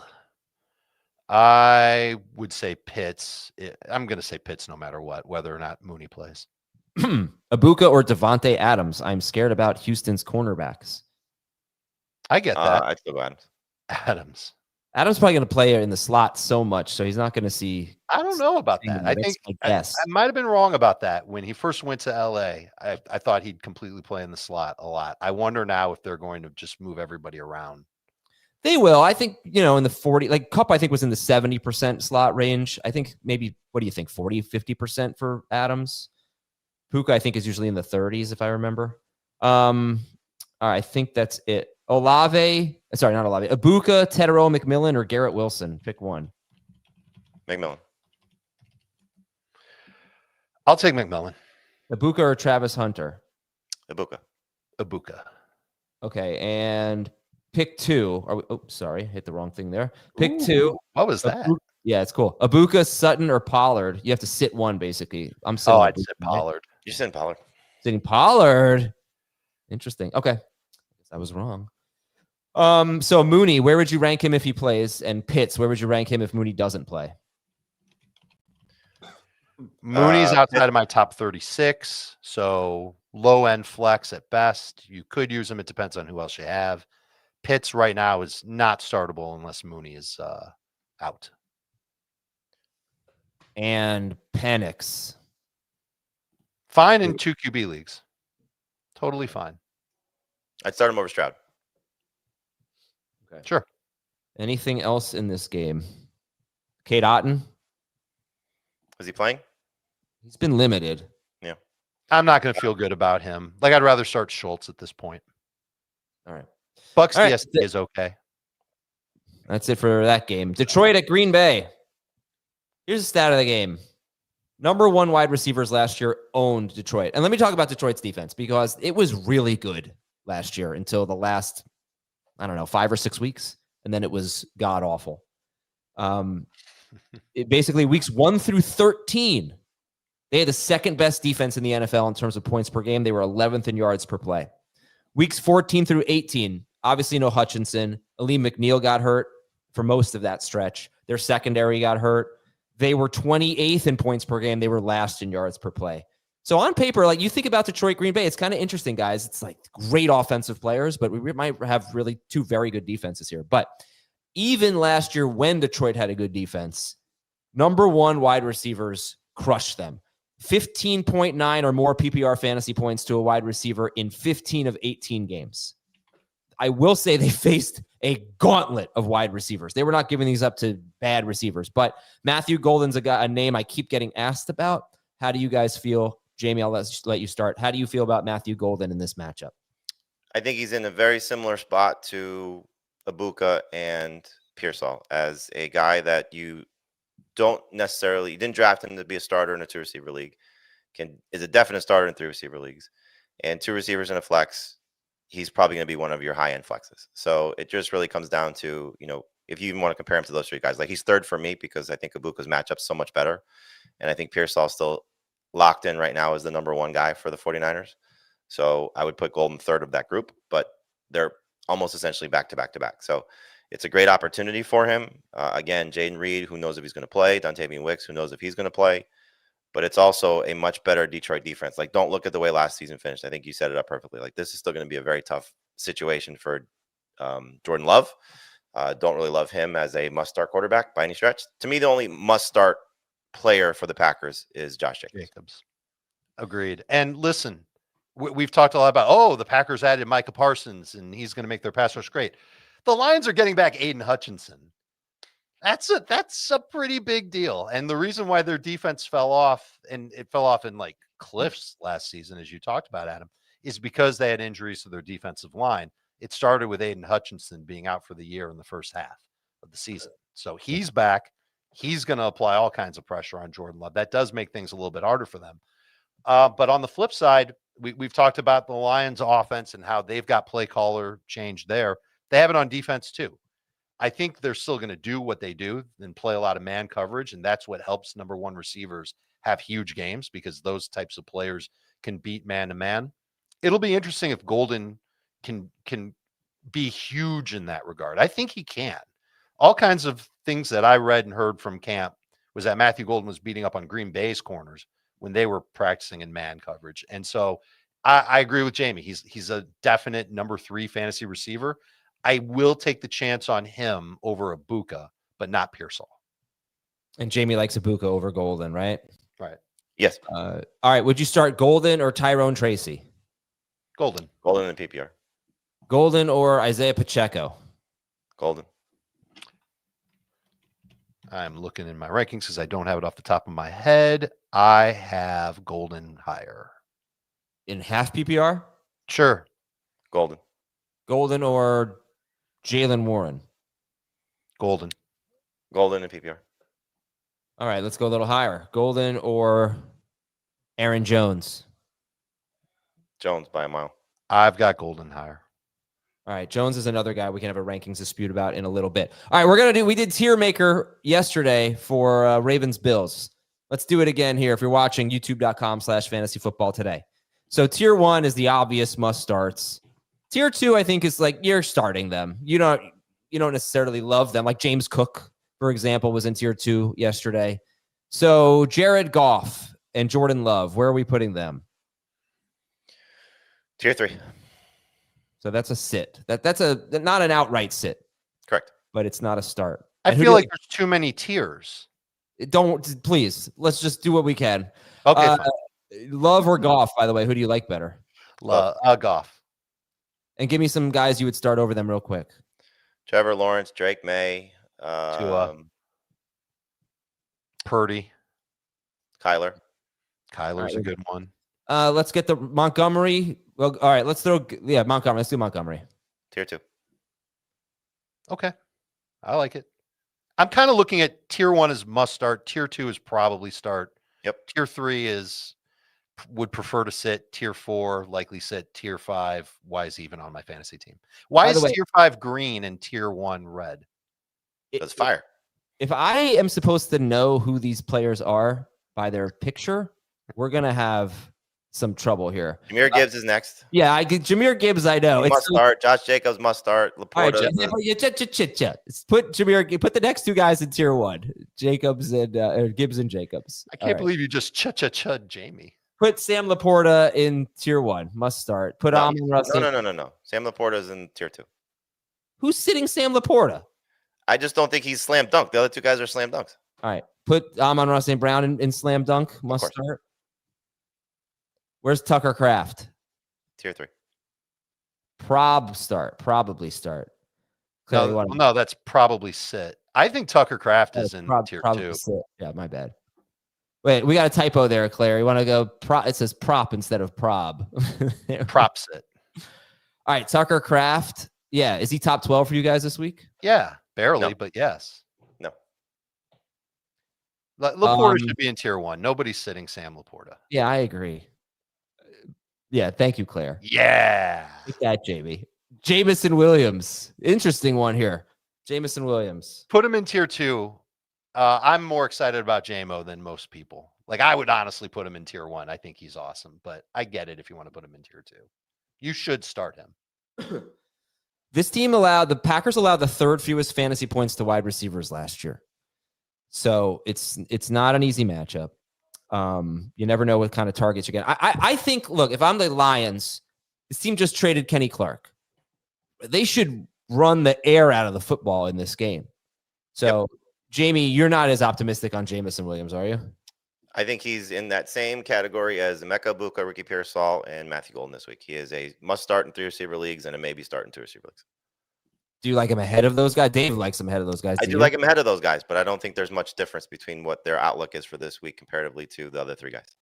I would say Pitts. I'm going to say Pitts no matter what, whether or not Mooney plays. Ibuka or Devontae Adams? I'm scared about Houston's cornerbacks. I get that. I'd still go Adams. Adams. Adams probably going to play in the slot so much, so he's not going to see. I don't know about that. I think I might have been wrong about that. When he first went to LA, I thought he'd completely play in the slot a lot. I wonder now if they're going to just move everybody around. They will. I think, in the 40, Kupp, I think was in the 70% slot range. I think maybe, what do you think, 40, 50% for Adams? Puka, I think, is usually in the 30s, if I remember. All right, I think that's it. Ibuka, Tedero, McMillan, or Garrett Wilson? Pick one. McMillan. I'll take McMillan. Ibuka or Travis Hunter? Ibuka. Okay, and pick two. Hit the wrong thing there. Pick two. What was that? Yeah, it's cool. Ibuka, Sutton, or Pollard? You have to sit one, basically. I'm sitting. I'd sit Pollard. You're sitting Pollard. Sitting Pollard. Interesting. Okay. I guess I was wrong. So Mooney, where would you rank him if he plays? And Pitts, where would you rank him if Mooney doesn't play? Mooney's outside of my top 36, so low-end flex at best. You could use him. It depends on who else you have. Pitts right now is not startable unless Mooney is out. And Penix. Fine in 2 QB leagues. Totally fine. I'd start him over Stroud. Okay. Sure. Anything else in this game? Cade Otton? Was he playing? He's been limited. Yeah. I'm not going to feel good about him. I'd rather start Schultz at this point. All right. Bucks All right. DST is okay. That's it for that game. Detroit at Green Bay. Here's the stat of the game. Number 1 wide receivers last year owned Detroit. And let me talk about Detroit's defense, because it was really good last year until the last, 5 or 6 weeks. And then it was god-awful. It basically, weeks 1 through 13, they had the second best defense in the NFL in terms of points per game. They were 11th in yards per play. Weeks 14 through 18, obviously no Hutchinson. Aleem McNeil got hurt for most of that stretch. Their secondary got hurt. They were 28th in points per game. They were last in yards per play. So on paper, you think about Detroit, Green Bay, it's kind of interesting, guys. It's great offensive players, but we might have really 2 very good defenses here. But even last year when Detroit had a good defense, number 1 wide receivers crushed them. 15.9 or more PPR fantasy points to a wide receiver in 15 of 18 games. I will say they faced a gauntlet of wide receivers. They were not giving these up to bad receivers, but Matthew Golden's a name I keep getting asked about. How do you guys feel? Jamie, I'll let you start. How do you feel about Matthew Golden in this matchup? I think he's in a very similar spot to Ibuka and Pearsall as a guy that you didn't draft him to be a starter in a 2 receiver league. Is a definite starter in 3 receiver leagues, and 2 receivers in a flex. He's probably going to be one of your high end flexes. So it just really comes down to, if you even want to compare him to those three guys. Like, he's third for me because I think Ibuka's matchup so much better. And I think Pearsall's still locked in right now as the number one guy for the 49ers. So I would put Golden third of that group, but they're almost essentially back to back to back. So it's a great opportunity for him. Again, Jaden Reed, who knows if he's going to play, Dontavian Wicks, who knows if he's going to play, but it's also a much better Detroit defense. Like, don't look at the way last season finished. I think you set it up perfectly. Like, this is still going to be a very tough situation for Jordan Love. Don't really love him as a must-start quarterback by any stretch. To me, the only must-start player for the Packers is Josh Jacobs. Agreed. And listen, we've talked a lot about, the Packers added Micah Parsons, and he's going to make their pass rush great. The Lions are getting back Aiden Hutchinson. That's a pretty big deal. And the reason why their defense fell off, and it fell off in like cliffs last season, as you talked about, Adam, is because they had injuries to their defensive line. It started with Aiden Hutchinson being out for the year in the first half of the season. So he's back. He's going to apply all kinds of pressure on Jordan Love. That does make things a little bit harder for them. But on the flip side, we've talked about the Lions offense and how they've got play caller change there. They have it on defense too. I think they're still going to do what they do and play a lot of man coverage. And that's what helps number one receivers have huge games, because those types of players can beat man to man. It'll be interesting if Golden can be huge in that regard. I think he can. All kinds of things that I read and heard from camp was that Matthew Golden was beating up on Green Bay's corners when they were practicing in man coverage. And so I agree with Jamie. He's a definite number 3 fantasy receiver. I will take the chance on him over Ibuka, but not Pearsall. And Jamie likes Ibuka over Golden, right? Right. Yes. All right. Would you start Golden or Tyrone Tracy? Golden. Golden in PPR. Golden or Isaiah Pacheco? Golden. I'm looking in my rankings because I don't have it off the top of my head. I have Golden higher. In half PPR? Sure. Golden. Golden or Jalen Warren? Golden. Golden in PPR. All right, let's go a little higher. Golden or Aaron Jones? Jones by a mile. I've got Golden higher. All right, Jones is another guy we can have a rankings dispute about in a little bit. All right, we did tier maker yesterday for Ravens Bills. Let's do it again here. If you're watching, youtube.com/fantasyfootball today. So tier 1 is the obvious must starts. Tier 2, I think, is like you're starting them. You don't necessarily love them. Like James Cook, for example, was in tier 2 yesterday. So Jared Goff and Jordan Love, where are we putting them? Tier 3. So that's a sit. That's not an outright sit. Correct. But it's not a start. I feel like there's too many tiers. Please. Let's just do what we can. Okay. Fine. Love or Goff, by the way, who do you like better? Goff. And give me some guys you would start over them real quick. Trevor Lawrence, Drake May, Purdy. Kyler's a good one. Let's get the Montgomery. Well, all right, let's throw Montgomery. Let's do Montgomery. Tier 2. Okay. I like it. I'm kind of looking at tier 1 as must start. Tier 2 is probably start. Yep. Tier 3 would prefer to sit. Tier 4 likely sit. Tier 5 why is even on my fantasy team. Why is tier 5 green and tier 1 red? That's fire. If I am supposed to know who these players are by their picture, we're gonna have some trouble here. Jahmyr Gibbs is next. Yeah, Jahmyr Gibbs. I know. Must start. Josh Jacobs must start. Laporta. Put Put the next 2 guys in tier 1. Jacobs and Gibbs and Jacobs. I can't believe you just chud Jamie. Put Sam Laporta in tier 1. Must start. Put Amon-Ra. No. Sam Laporta is in tier 2. Who's sitting Sam Laporta? I just don't think he's slam dunk. The other 2 guys are slam dunks. All right. Put Amon-Ra St. Brown in slam dunk. Must start. Where's Tucker Kraft? Tier 3. Probably start. No, that's probably sit. I think Tucker Kraft is in tier 2. Sit. Yeah, my bad. Wait, we got a typo there, Claire. You want to go it says prop instead of prob. Prop sit. All right, Tucker Kraft. Yeah, is he top 12 for you guys this week? Yeah, barely, but yes. No. Laporta should be in tier 1. Nobody's sitting Sam Laporta. Yeah, I agree. Yeah, thank you, Claire. Yeah. Take that, Jamie. Jamison Williams. Interesting one here. Jameson Williams. Put him in tier 2. I'm more excited about JMO than most people. Like, I would honestly put him in tier 1. I think he's awesome, but I get it if you want to put him in tier 2. You should start him. This team the Packers allowed the third fewest fantasy points to wide receivers last year. So it's not an easy matchup. You never know what kind of targets you're getting. I think, look, if I'm the Lions, this team just traded Kenny Clark. They should run the air out of the football in this game. So, Jamie, you're not as optimistic on Jameson Williams, are you? I think he's in that same category as Emeka Buka, Ricky Pearsall, and Matthew Golden this week. He is a must start in 3 receiver leagues and a maybe start in 2 receiver leagues. Do you like him ahead of those guys? Dave likes him ahead of those guys. I do like him ahead of those guys, but I don't think there's much difference between what their outlook is for this week comparatively to the other 3 guys.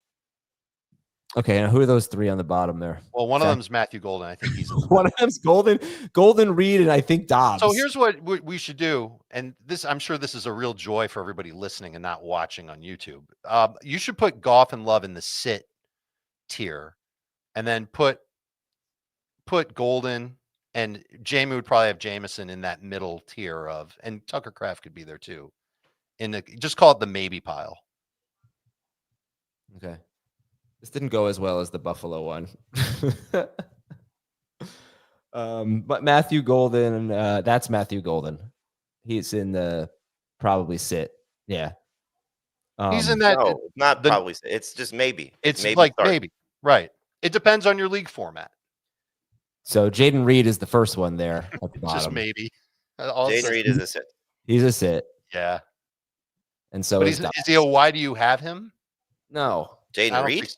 Okay, now who are those 3 on the bottom there? Well, one of them's Matthew Golden. I think he's one of them's Golden Reed, and I think Dobbs. So here's what we should do, and this, I'm sure this is a real joy for everybody listening and not watching on YouTube. You should put Goff and Love in the sit tier, and then put Golden, and Jamie would probably have Jameson in that middle tier of, and Tucker Kraft could be there too. Just call it the maybe pile. Okay. This didn't go as well as the Buffalo one. But Matthew Golden, that's Matthew Golden. He's in the probably sit. Yeah. He's in that. No, not probably. It's just maybe. It's maybe like start. maybe. Right. It depends on your league format. So Jaden Reed is the first one there at the bottom. Just maybe. Jaden Reed is a sit. He's a sit. Yeah. And so but is he a why do you have him? No. Jaden Reed? So.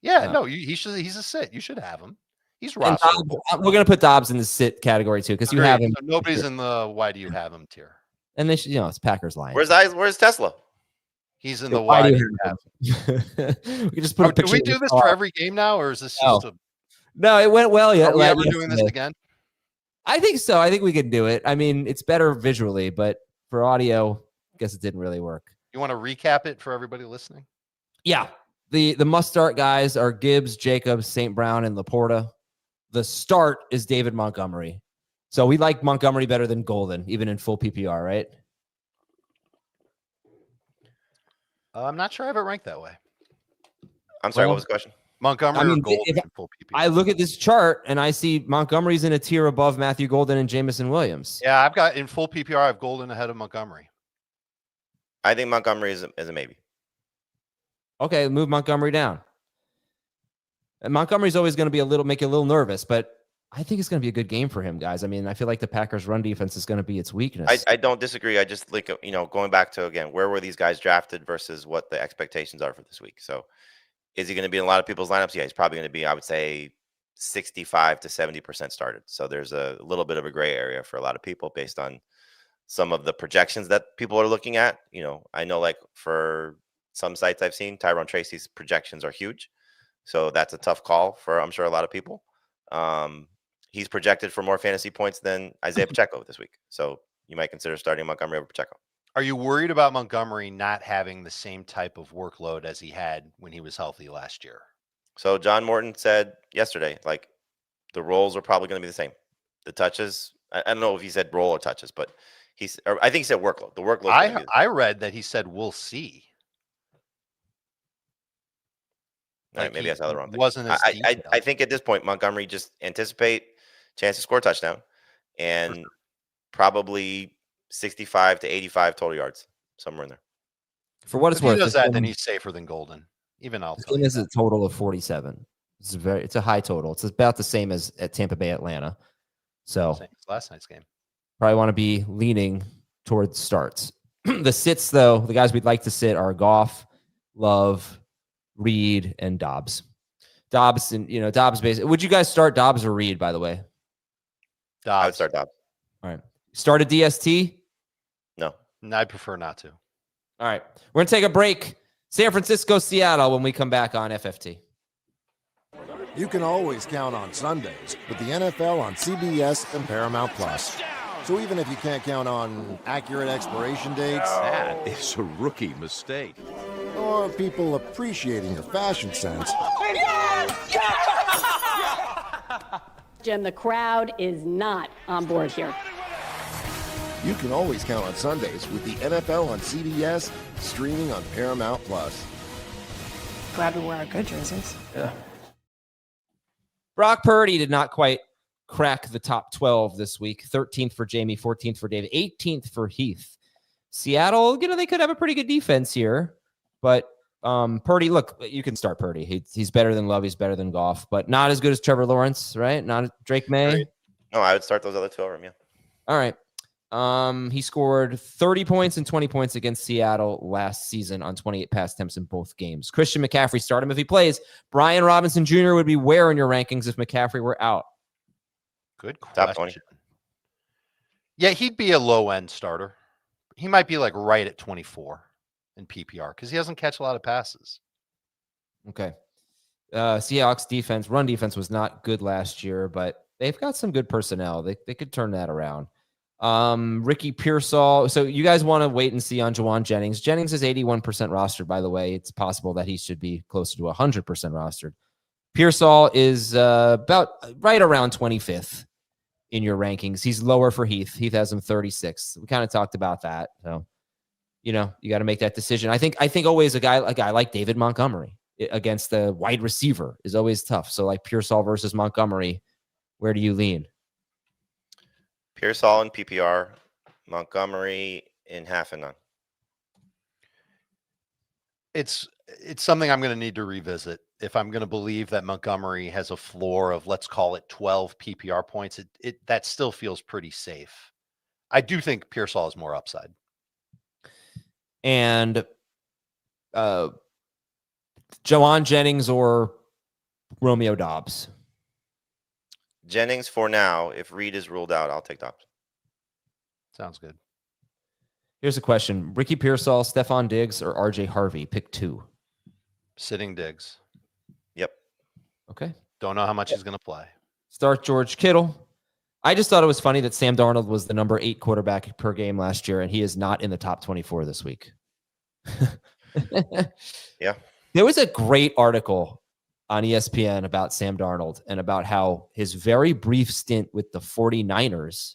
Yeah, no, he's a sit. You should have him. He's roster. We're going to put Dobbs in the sit category too, because you have him. So nobody's in the why do you have him tier. And they should, it's Packers Lions. Where's Tesla? He's in the why do you have him. We can just put a picture. Do we do this for every game now, or is this just No, it went well. Are we ever doing this again? I think so. I think we can do it. I mean, it's better visually, but for audio, I guess it didn't really work. You want to recap it for everybody listening? Yeah. The must-start guys are Gibbs, Jacobs, St. Brown, and Laporta. The start is David Montgomery. So we like Montgomery better than Golden, even in full PPR, right? I'm not sure I have it ranked that way. I'm sorry, what was the question? Montgomery or Golden in full PPR? I look at this chart, and I see Montgomery's in a tier above Matthew Golden and Jameson Williams. Yeah, I've got in full PPR, I have Golden ahead of Montgomery. I think Montgomery is a maybe. Okay, move Montgomery down. And Montgomery's always going to make you a little nervous, but I think it's going to be a good game for him, guys. I mean, I feel like the Packers' run defense is going to be its weakness. I don't disagree. I just like, going back to, again, where were these guys drafted versus what the expectations are for this week. So is he going to be in a lot of people's lineups? Yeah, he's probably going to be, I would say, 65 to 70% started. So there's a little bit of a gray area for a lot of people based on some of the projections that people are looking at. I know, like, for some sites I've seen, Tyrone Tracy's projections are huge. So that's a tough call for, I'm sure, a lot of people. He's projected for more fantasy points than Isaiah Pacheco this week. So you might consider starting Montgomery over Pacheco. Are you worried about Montgomery not having the same type of workload as he had when he was healthy last year? So John Morton said yesterday, like, the roles are probably going to be the same. The touches, I don't know if he said role or touches, but I think he said workload. The workload. I read that he said, we'll see. Like, maybe I saw the wrong thing. Wasn't as I think at this point, Montgomery just anticipate chance to score a touchdown and probably 65 to 85 total yards, somewhere in there. For what it's if worth, he does that, then he's safer than Golden. Even I'll tell you. This is a total of 47. It's a high total. It's about the same as at Tampa Bay, Atlanta. So last night's game. Probably want to be leaning towards starts. The sits, though, the guys we'd like to sit are Goff, Love, Reed, and Dobbs. Dobbs and Dobbs basically. Would you guys start Dobbs or Reed, by the way? Dobbs. I would start Dobbs. All right. Start a DST? No. I prefer not to. All right. We're going to take a break. San Francisco, Seattle when we come back on FFT. You can always count on Sundays with the NFL on CBS and Paramount Plus. So even if you can't count on accurate expiration dates, that is a rookie mistake, or people appreciating your fashion sense, Jim, the crowd is not on board here. You can always count on Sundays with the NFL on CBS, streaming on Paramount+. Glad we wear our good jerseys. Brock Purdy did not quite crack the top 12 this week. 13th for Jamie, 14th for David, 18th for Heath. Seattle, they could have a pretty good defense here, but Purdy, look, you can start Purdy. He's better than Love. He's better than Goff, but not as good as Trevor Lawrence, right? Not Drake May. No, I would start those other two over him, yeah. All right. He scored 30 points and 20 points against Seattle last season on 28 pass attempts in both games. Christian McCaffrey, start him if he plays. Brian Robinson Jr. would be where in your rankings if McCaffrey were out? Good question. Top 20. Yeah, he'd be a low-end starter. He might be like right at 24 in PPR because he doesn't catch a lot of passes. Okay. Seahawks defense, run defense was not good last year, but they've got some good personnel. They could turn that around. Ricky Pearsall. So you guys want to wait and see on Jawan Jennings. Jennings is 81% rostered, by the way. It's possible that he should be closer to 100% rostered. Pearsall is about right around 25th in your rankings. He's lower for Heath. Heath has him 36th. We kind of talked about that. So, you got to make that decision. I think always a guy like David Montgomery against the wide receiver is always tough. So like Pearsall versus Montgomery, where do you lean? Pearsall in PPR, Montgomery in half and none. It's something I'm going to need to revisit. If I'm going to believe that Montgomery has a floor of, let's call it 12 PPR points, that still feels pretty safe. I do think Pearsall has more upside. And Jawan Jennings or Romeo Dobbs? Jennings for now. If Reed is ruled out, I'll take Dobbs. Sounds good. Here's a question. Ricky Pearsall, Stephon Diggs, or RJ Harvey? Pick two. Sitting Diggs. Yep. Okay. Don't know how much he's going to play. Start George Kittle. I just thought it was funny that Sam Darnold was the number 8 quarterback per game last year, and he is not in the top 24 this week. Yeah. There was a great article on ESPN about Sam Darnold and about how his very brief stint with the 49ers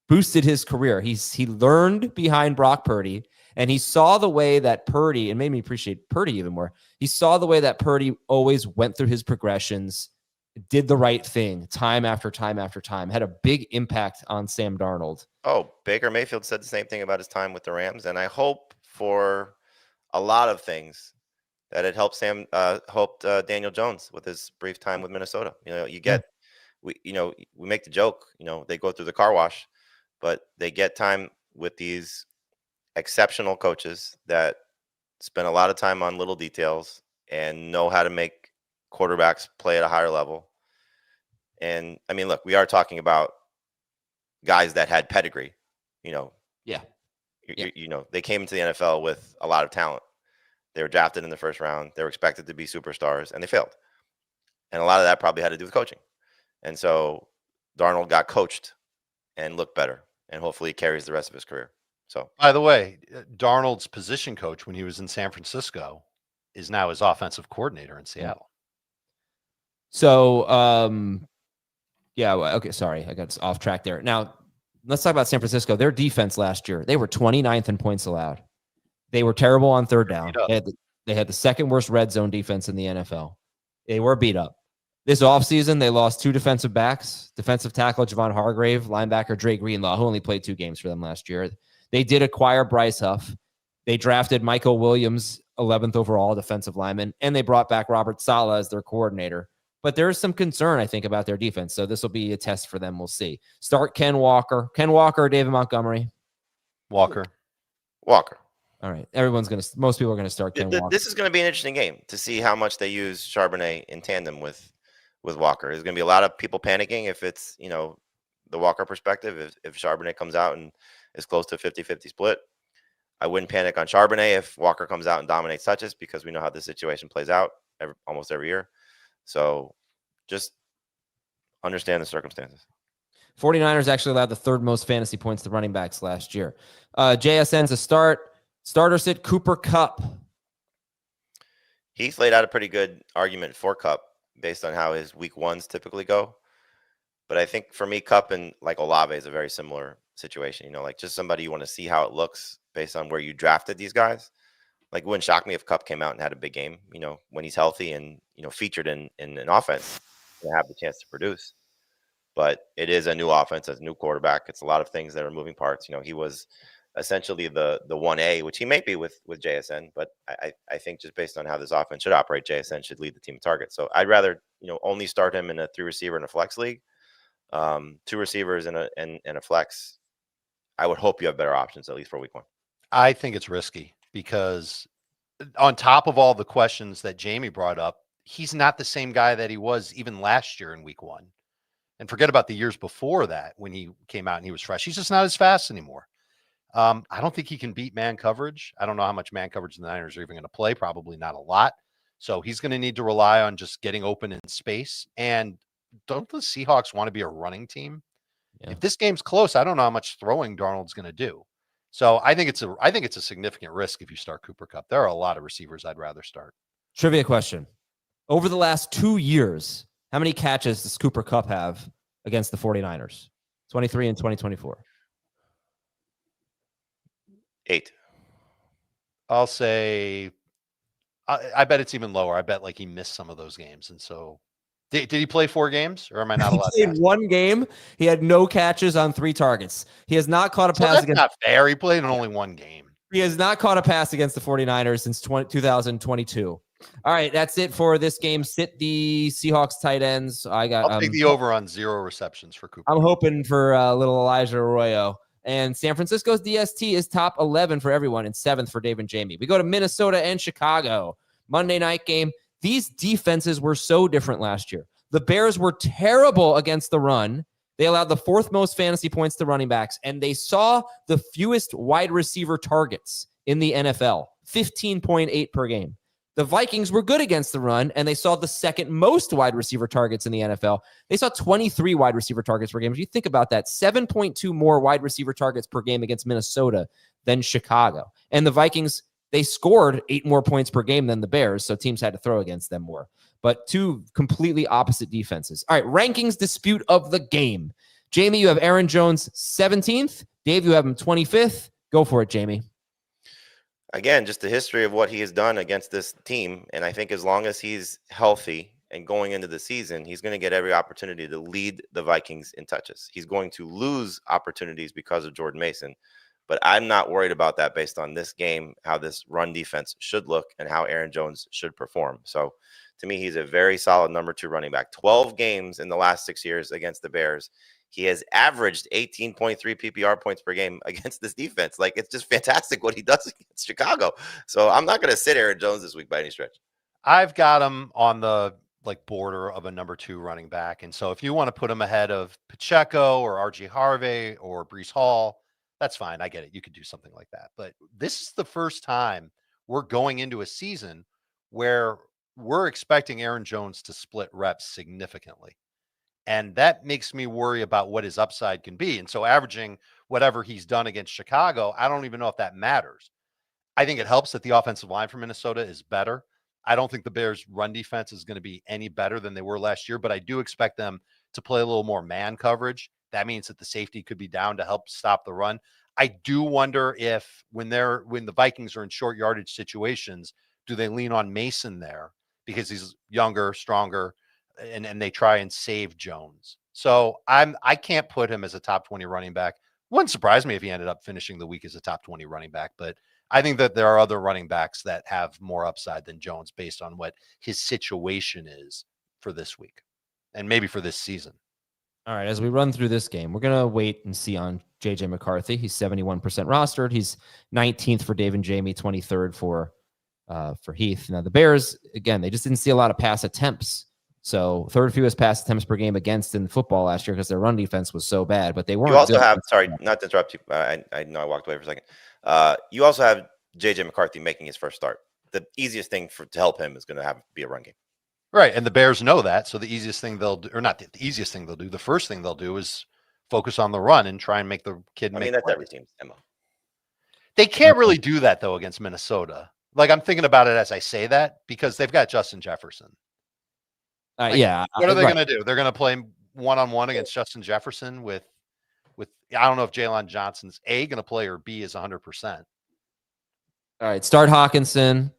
boosted his career. He learned behind Brock Purdy, and he saw the way that Purdy, and made me appreciate Purdy even more. He saw the way that Purdy always went through his progressions, did the right thing time after time after time, had a big impact on Sam Darnold. Oh, Baker Mayfield said the same thing about his time with the Rams, and I hope for a lot of things that it helped Daniel Jones with his brief time with Minnesota. We make the joke, they go through the car wash, but they get time with these exceptional coaches that spend a lot of time on little details and know how to make quarterbacks play at a higher level. And I mean, look, we are talking about guys that had pedigree, Yeah. They came into the NFL with a lot of talent. They were drafted in the first round. They were expected to be superstars, and they failed. And a lot of that probably had to do with coaching. And so Darnold got coached and looked better, and hopefully he carries the rest of his career. So, by the way, Darnold's position coach when he was in San Francisco is now his offensive coordinator in Seattle. So, okay, sorry, I got off track there. Now, let's talk about San Francisco. Their defense last year, they were 29th in points allowed. They were terrible on third down. They had the second worst red zone defense in the NFL. They were beat up. This offseason, they lost 2 defensive backs, defensive tackle Javon Hargrave, linebacker Dre Greenlaw, who only played 2 games for them last year. They did acquire Bryce Huff. They drafted Michael Williams, 11th overall defensive lineman, and they brought back Robert Saleh as their coordinator. But there is some concern, I think, about their defense. So this will be a test for them. We'll see. Start Ken Walker. Ken Walker or David Montgomery? Walker. All right. Most people are going to start Ken Walker. This is going to be an interesting game to see how much they use Charbonnet in tandem with Walker. There's going to be a lot of people panicking if it's, the Walker perspective. If Charbonnet comes out and is close to a 50-50 split, I wouldn't panic on Charbonnet if Walker comes out and dominates touches because we know how this situation plays out almost every year. So just understand the circumstances. 49ers actually allowed the 3rd most fantasy points to running backs last year. JSN's a starter sit Cooper Kupp. Heath laid out a pretty good argument for Kupp based on how his week ones typically go. But I think for me, Kupp and like Olave is a very similar situation. You know, like just somebody you want to see how it looks based on where you drafted these guys. Like, it wouldn't shock me if Cup came out and had a big game. You know, when he's healthy and featured in an offense, and have the chance to produce. But it is a new offense, a new quarterback. It's a lot of things that are moving parts. You know, he was essentially the 1A, which he may be with JSN, but I think just based on how this offense should operate, JSN should lead the team in targets. So I'd rather only start him in a 3-receiver in a flex league, 2 receivers in a flex. I would hope you have better options at least for week 1. I think it's risky because on top of all the questions that Jamie brought up, he's not the same guy that he was even last year in week 1. And forget about the years before that when he came out and he was fresh. He's just not as fast anymore. I don't think he can beat man coverage. I don't know how much man coverage the Niners are even going to play. Probably not a lot. So he's going to need to rely on just getting open in space. And don't the Seahawks want to be a running team? Yeah. If this game's close, I don't know how much throwing Darnold's going to do. So I think it's a significant risk if you start Cooper Kupp. There are a lot of receivers I'd rather start. Trivia question. Over the last 2 years, how many catches does Cooper Kupp have against the 49ers? 23 and 2024. 8. I'll say, I bet it's even lower. I bet like he missed some of those games. And so did he play 4 games or am I not allowed to ask? 1 game. He had no catches on 3 targets. He has not caught a pass that's against. Not fair. He played in only 1 game. He has not caught a pass against the 49ers since 2022. All right, that's it for this game. Sit the Seahawks tight ends. I'll take the over on 0 receptions for Cooper. I'm hoping for little Elijah Arroyo. And San Francisco's DST is top 11 for everyone and 7th for Dave and Jamie. We go to Minnesota and Chicago. Monday night game. These defenses were so different last year. The Bears were terrible against the run. They allowed the 4th most fantasy points to running backs, and they saw the fewest wide receiver targets in the NFL, 15.8 per game. The Vikings were good against the run, and they saw the 2nd most wide receiver targets in the NFL. They saw 23 wide receiver targets per game. If you think about that, 7.2 more wide receiver targets per game against Minnesota than Chicago. And the Vikings, they scored 8 more points per game than the Bears, so teams had to throw against them more. But 2 completely opposite defenses. All right, rankings dispute of the game. Jamie, you have Aaron Jones 17th. Dave, you have him 25th. Go for it, Jamie. Again, just the history of what he has done against this team. And I think as long as he's healthy and going into the season, he's going to get every opportunity to lead the Vikings in touches. He's going to lose opportunities because of Jordan Mason. But I'm not worried about that based on this game, how this run defense should look and how Aaron Jones should perform. So to me, he's a very solid number 2 running back. 12 games in the last 6 years against the Bears. He has averaged 18.3 PPR points per game against this defense. Like, it's just fantastic what he does against Chicago. So I'm not going to sit Aaron Jones this week by any stretch. I've got him on the border of a number 2 running back. And so if you want to put him ahead of Pacheco or RG Harvey or Breece Hall, that's fine. I get it. You could do something like that. But this is the first time we're going into a season where we're expecting Aaron Jones to split reps significantly. And that makes me worry about what his upside can be. And so averaging whatever he's done against Chicago, I don't even know if that matters. I think it helps that the offensive line for Minnesota is better. I don't think the Bears' run defense is going to be any better than they were last year, but I do expect them to play a little more man coverage. That means that the safety could be down to help stop the run. I do wonder if when the Vikings are in short yardage situations, do they lean on Mason there because he's younger, stronger, and they try and save Jones. So I can't put him as a top 20 running back. Wouldn't surprise me if he ended up finishing the week as a top 20 running back, but I think that there are other running backs that have more upside than Jones based on what his situation is for this week and maybe for this season. All right, as we run through this game, we're going to wait and see on J.J. McCarthy. He's 71% rostered. He's 19th for Dave and Jamie, 23rd for Heath. Now, the Bears, again, they just didn't see a lot of pass attempts. So 3rd fewest pass attempts per game against in football last year because their run defense was so bad, but they weren't. You also good. have, sorry, not to interrupt you. I know I walked away for a second. You also have J.J. McCarthy making his first start. The easiest thing to help him is going to be a run game. Right. And the Bears know that. So the easiest thing they'll do, or not the easiest thing they'll do, the first thing they'll do is focus on the run and try and make the kid make that's plays. every team's MO. They can't really do that, though, against Minnesota. Like, I'm thinking about it as I say that because they've got Justin Jefferson. Yeah. What are they going to do? They're going to play one-on-one against Justin Jefferson with with, I don't know if Jalen Johnson's A, going to play, or B, is 100%. All right, start Hawkinson,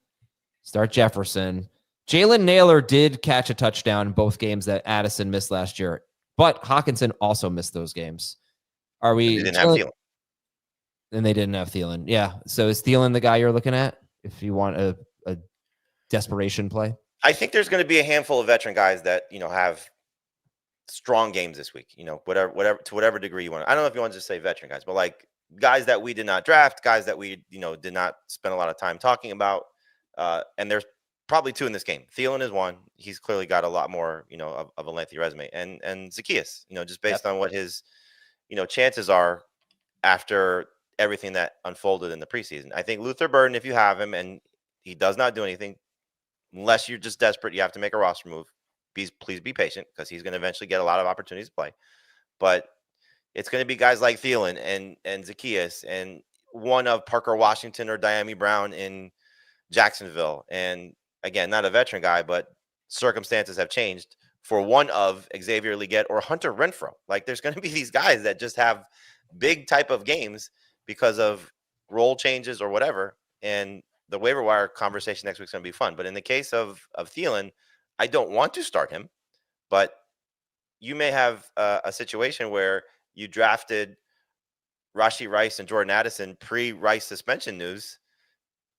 start Jefferson. Jalen Naylor did catch a touchdown in both games that Addison missed last year, but Hawkinson also missed those games. Are we? They didn't have Thielen. And they didn't have Thielen. Yeah. So is Thielen the guy you're looking at if you want a desperation play? I think there's going to be a handful of veteran guys that, have strong games this week, whatever to whatever degree you want. I don't know if you want to just say veteran guys, but like guys that we did not draft, guys that we, did not spend a lot of time talking about. And there's probably two in this game. Thielen is one. He's clearly got a lot more, of a lengthy resume. And Zacchaeus, just based on what his, chances are after everything that unfolded in the preseason. I think Luther Burden, if you have him and he does not do anything, unless you're just desperate, you have to make a roster move. Please be patient, because he's going to eventually get a lot of opportunities to play. But it's going to be guys like Thielen and Zacchaeus and one of Parker Washington or Diami Brown in Jacksonville. And again, not a veteran guy, but circumstances have changed for one of Xavier Legette or Hunter Renfrow. Like, there's going to be these guys that just have big type of games because of role changes or whatever. And the waiver wire conversation next week is going to be fun. But in the case of Thielen, I don't want to start him, but you may have a situation where you drafted Rashee Rice and Jordan Addison pre-Rice suspension news,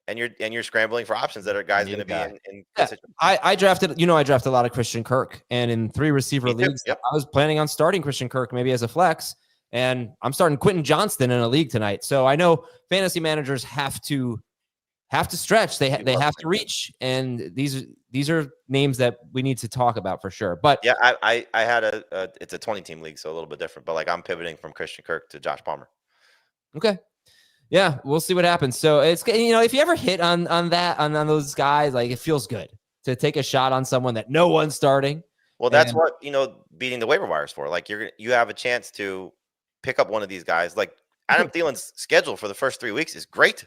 and you're scrambling for options that are guys going to be in yeah, I drafted, I drafted a lot of Christian Kirk, and in 3 receiver leagues, yep. I was planning on starting Christian Kirk maybe as a flex, and I'm starting Quentin Johnston in a league tonight. So I know fantasy managers have to stretch. They have to reach, and these are names that we need to talk about for sure. But yeah, I had it's a 20-team league, so a little bit different. But like, I'm pivoting from Christian Kirk to Josh Palmer. Okay. Yeah, we'll see what happens. So it's, if you ever hit on those guys, like, it feels good to take a shot on someone that no one's starting. Well, that's what, beating the waiver wires for. Like, you have a chance to pick up one of these guys. Like, Adam Thielen's schedule for the first 3 weeks is great.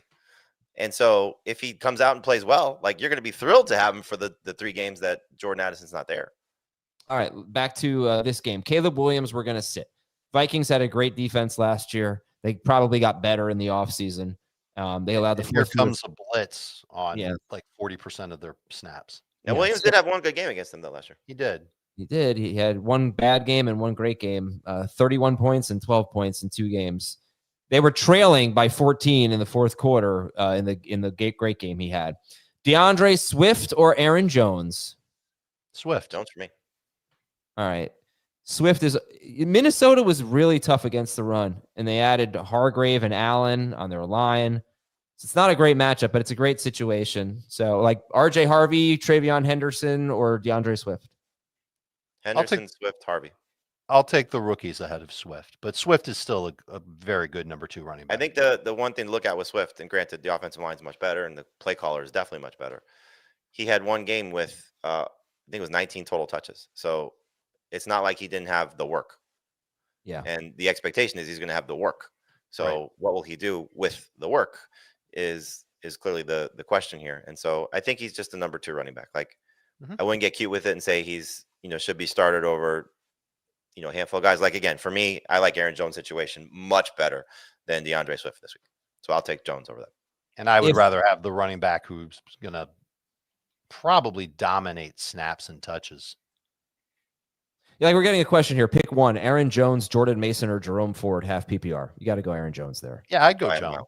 And so if he comes out and plays well, like, you're going to be thrilled to have him for the 3 games that Jordan Addison's not there. All right, back to this game. Caleb Williams, we're going to sit. Vikings had a great defense last year. They probably got better in the offseason. They allowed Here comes a blitz on like 40% of their snaps. Now, Williams did have one good game against them, though, last year. He did. He did. He had one bad game and one great game, 31 points and 12 points in 2 games. They were trailing by 14 in the fourth quarter in the great game he had. DeAndre Swift or Aaron Jones? Swift. Jones for me. All right. Swift is – Minnesota was really tough against the run, and they added Hargrave and Allen on their line. So it's not a great matchup, but it's a great situation. So, like, R.J. Harvey, Travion Henderson, or DeAndre Swift? Henderson, Swift, Harvey. I'll take the rookies ahead of Swift, but Swift is still a very good number 2 running back. I think the one thing to look at with Swift, and granted, the offensive line is much better, and the play caller is definitely much better. He had one game with, I think it was 19 total touches. So it's not like he didn't have the work. Yeah. And the expectation is he's going to have the work. So what will he do with the work is clearly the question here. And so I think he's just a number 2 running back. Like, I wouldn't get cute with it and say he's, should be started over, a handful of guys. Like, again, for me, I like Aaron Jones' situation much better than DeAndre Swift this week. So I'll take Jones over that. And I would rather have the running back who's going to probably dominate snaps and touches. Yeah, like, we're getting a question here. Pick one: Aaron Jones, Jordan Mason, or Jerome Ford, half PPR. You got to go Aaron Jones there. Yeah, I'd go Jones.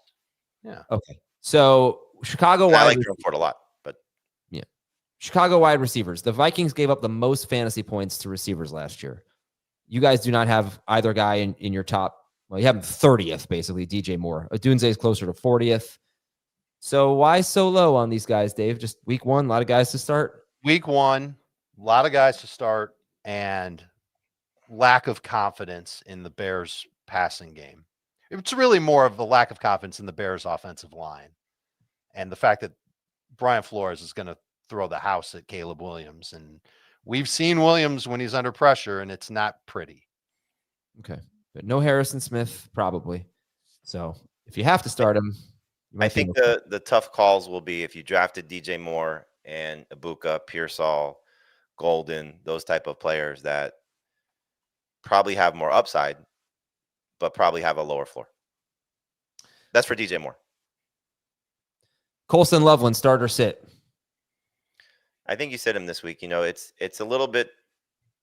Yeah. Okay. So Chicago. I like Jerome Ford a lot, but yeah, Chicago wide receivers. The Vikings gave up the most fantasy points to receivers last year. You guys do not have either guy in your top. Well, you have him 30th, basically, DJ Moore. Odunze is closer to 40th. So why so low on these guys, Dave? Just week 1, a lot of guys to start? Week 1, a lot of guys to start, and lack of confidence in the Bears passing game. It's really more of the lack of confidence in the Bears offensive line, and the fact that Brian Flores is going to throw the house at Caleb Williams. And we've seen Williams when he's under pressure, and it's not pretty. Okay. But no Harrison Smith, probably. So if you have to start him, I think the tough calls will be if you drafted DJ Moore and Ibuka, Pearsall, Golden, those type of players that probably have more upside. but probably have a lower floor. That's for DJ Moore. Colson Loveland, start or sit? I think you said him this week. It's a little bit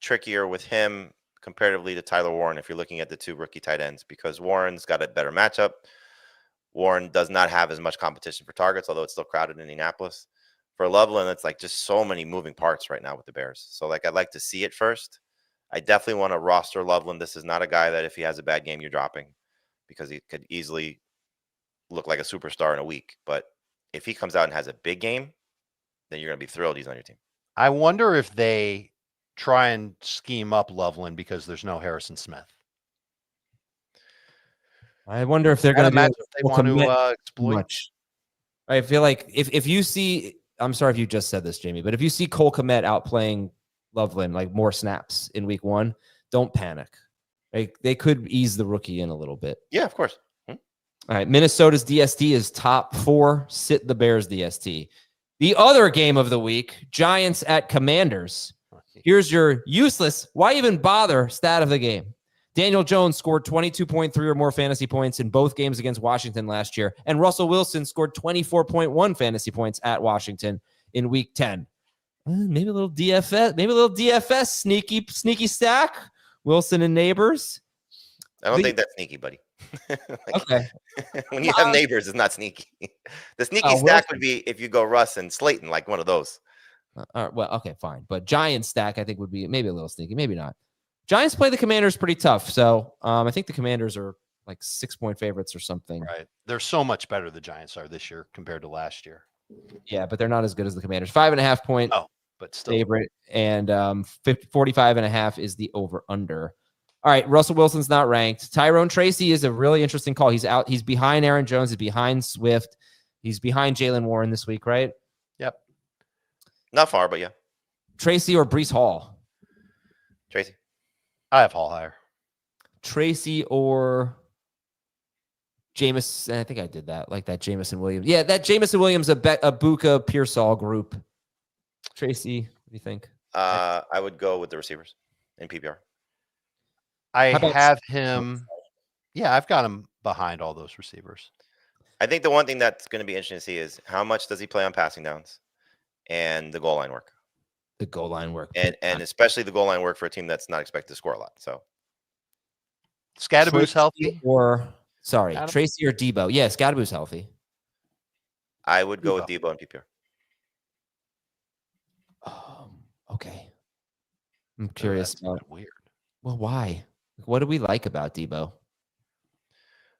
trickier with him comparatively to Tyler Warren if you're looking at the two rookie tight ends, because Warren's got a better matchup. Warren does not have as much competition for targets, although it's still crowded in Indianapolis. For Loveland, it's like just so many moving parts right now with the Bears. So like I'd like to see it first. I definitely want to roster Loveland. This is not a guy that if he has a bad game, you're dropping, because he could easily look like a superstar in a week. But if he comes out and has a big game, then you're going to be thrilled he's on your team. I wonder if they try and scheme up Loveland because there's no Harrison Smith. I wonder if they're going to imagine if they want to exploit. Much. I feel like if you see, I'm sorry if you just said this, Jamie, but if you see Cole Kmet outplaying Loveland, like more snaps in week 1, don't panic. Like they could ease the rookie in a little bit. Yeah, of course. All right. Minnesota's DST is top 4. Sit the Bears DST. The other game of the week, Giants at Commanders. Here's your useless, why even bother stat of the game. Daniel Jones scored 22.3 or more fantasy points in both games against Washington last year, and Russell Wilson scored 24.1 fantasy points at Washington in week 10. Maybe a little DFS, sneaky stack. Wilson and Neighbors. I don't think that's sneaky, buddy. Okay. When you have Neighbors, it's not sneaky. The sneaky stack would be if you go Russ and Slayton, like one of those. All right, well, okay, fine. But Giants stack, I think, would be maybe a little sneaky, maybe not. Giants play the Commanders pretty tough. So I think the Commanders are like 6-point favorites or something. Right. They're so much better, the Giants are this year compared to last year. Yeah, but they're not as good as the Commanders. 5.5-point but still favorite, and 45.5 is the over-under. All right, Russell Wilson's not ranked. Tyrone Tracy is a really interesting call. He's out. He's behind Aaron Jones. He's behind Swift. He's behind Jalen Warren this week, right? Yep. Not far, but yeah. Tracy or Breece Hall? Tracy. I have Hall higher. Tracy or Jameson. I think I did that. Like that Jameson Williams. Yeah, that Jameson Williams, Abuka Pearsall group. Tracy, what do you think? I would go with the receivers in PPR. I have him. Yeah, I've got him behind all those receivers. I think the one thing that's going to be interesting to see is how much does he play on passing downs and the goal line work. The goal line work. And especially the goal line work for a team that's not expected to score a lot. So Scadaboo's healthy? Adam? Tracy or Debo? Yeah, Scadaboo's healthy. I would go with Debo and PPR. Okay. I'm curious about weird. Well, why? What do we like about Debo?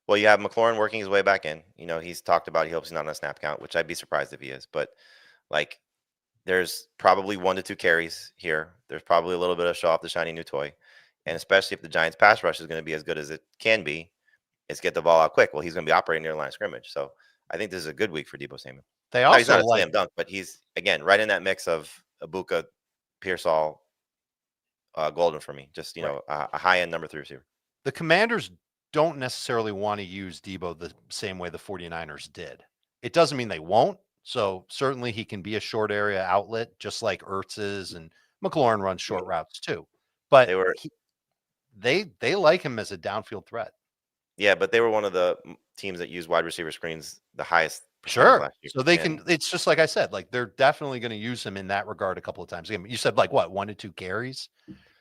Well, you have McLaurin working his way back in. He's talked about he hopes he's not on a snap count, which I'd be surprised if he is. But like, there's probably 1 to 2 carries here. There's probably a little bit of show off the shiny new toy. And especially if the Giants pass rush is going to be as good as it can be, it's get the ball out quick. Well, he's going to be operating near the line of scrimmage. So I think this is a good week for Debo Samuel. He's not a slam dunk, but he's, again, right in that mix of Abuka, Pearsall, Golden for me. Just, a high-end number 3 receiver. The Commanders don't necessarily want to use Debo the same way the 49ers did. It doesn't mean they won't. So certainly he can be a short area outlet, just like Ertz is, and McLaurin runs short routes too. But they like him as a downfield threat. Yeah, but they were one of the teams that used wide receiver screens the highest. Sure. So they can. It's just like I said. Like they're definitely going to use him in that regard a couple of times. You said like what 1 to 2 carries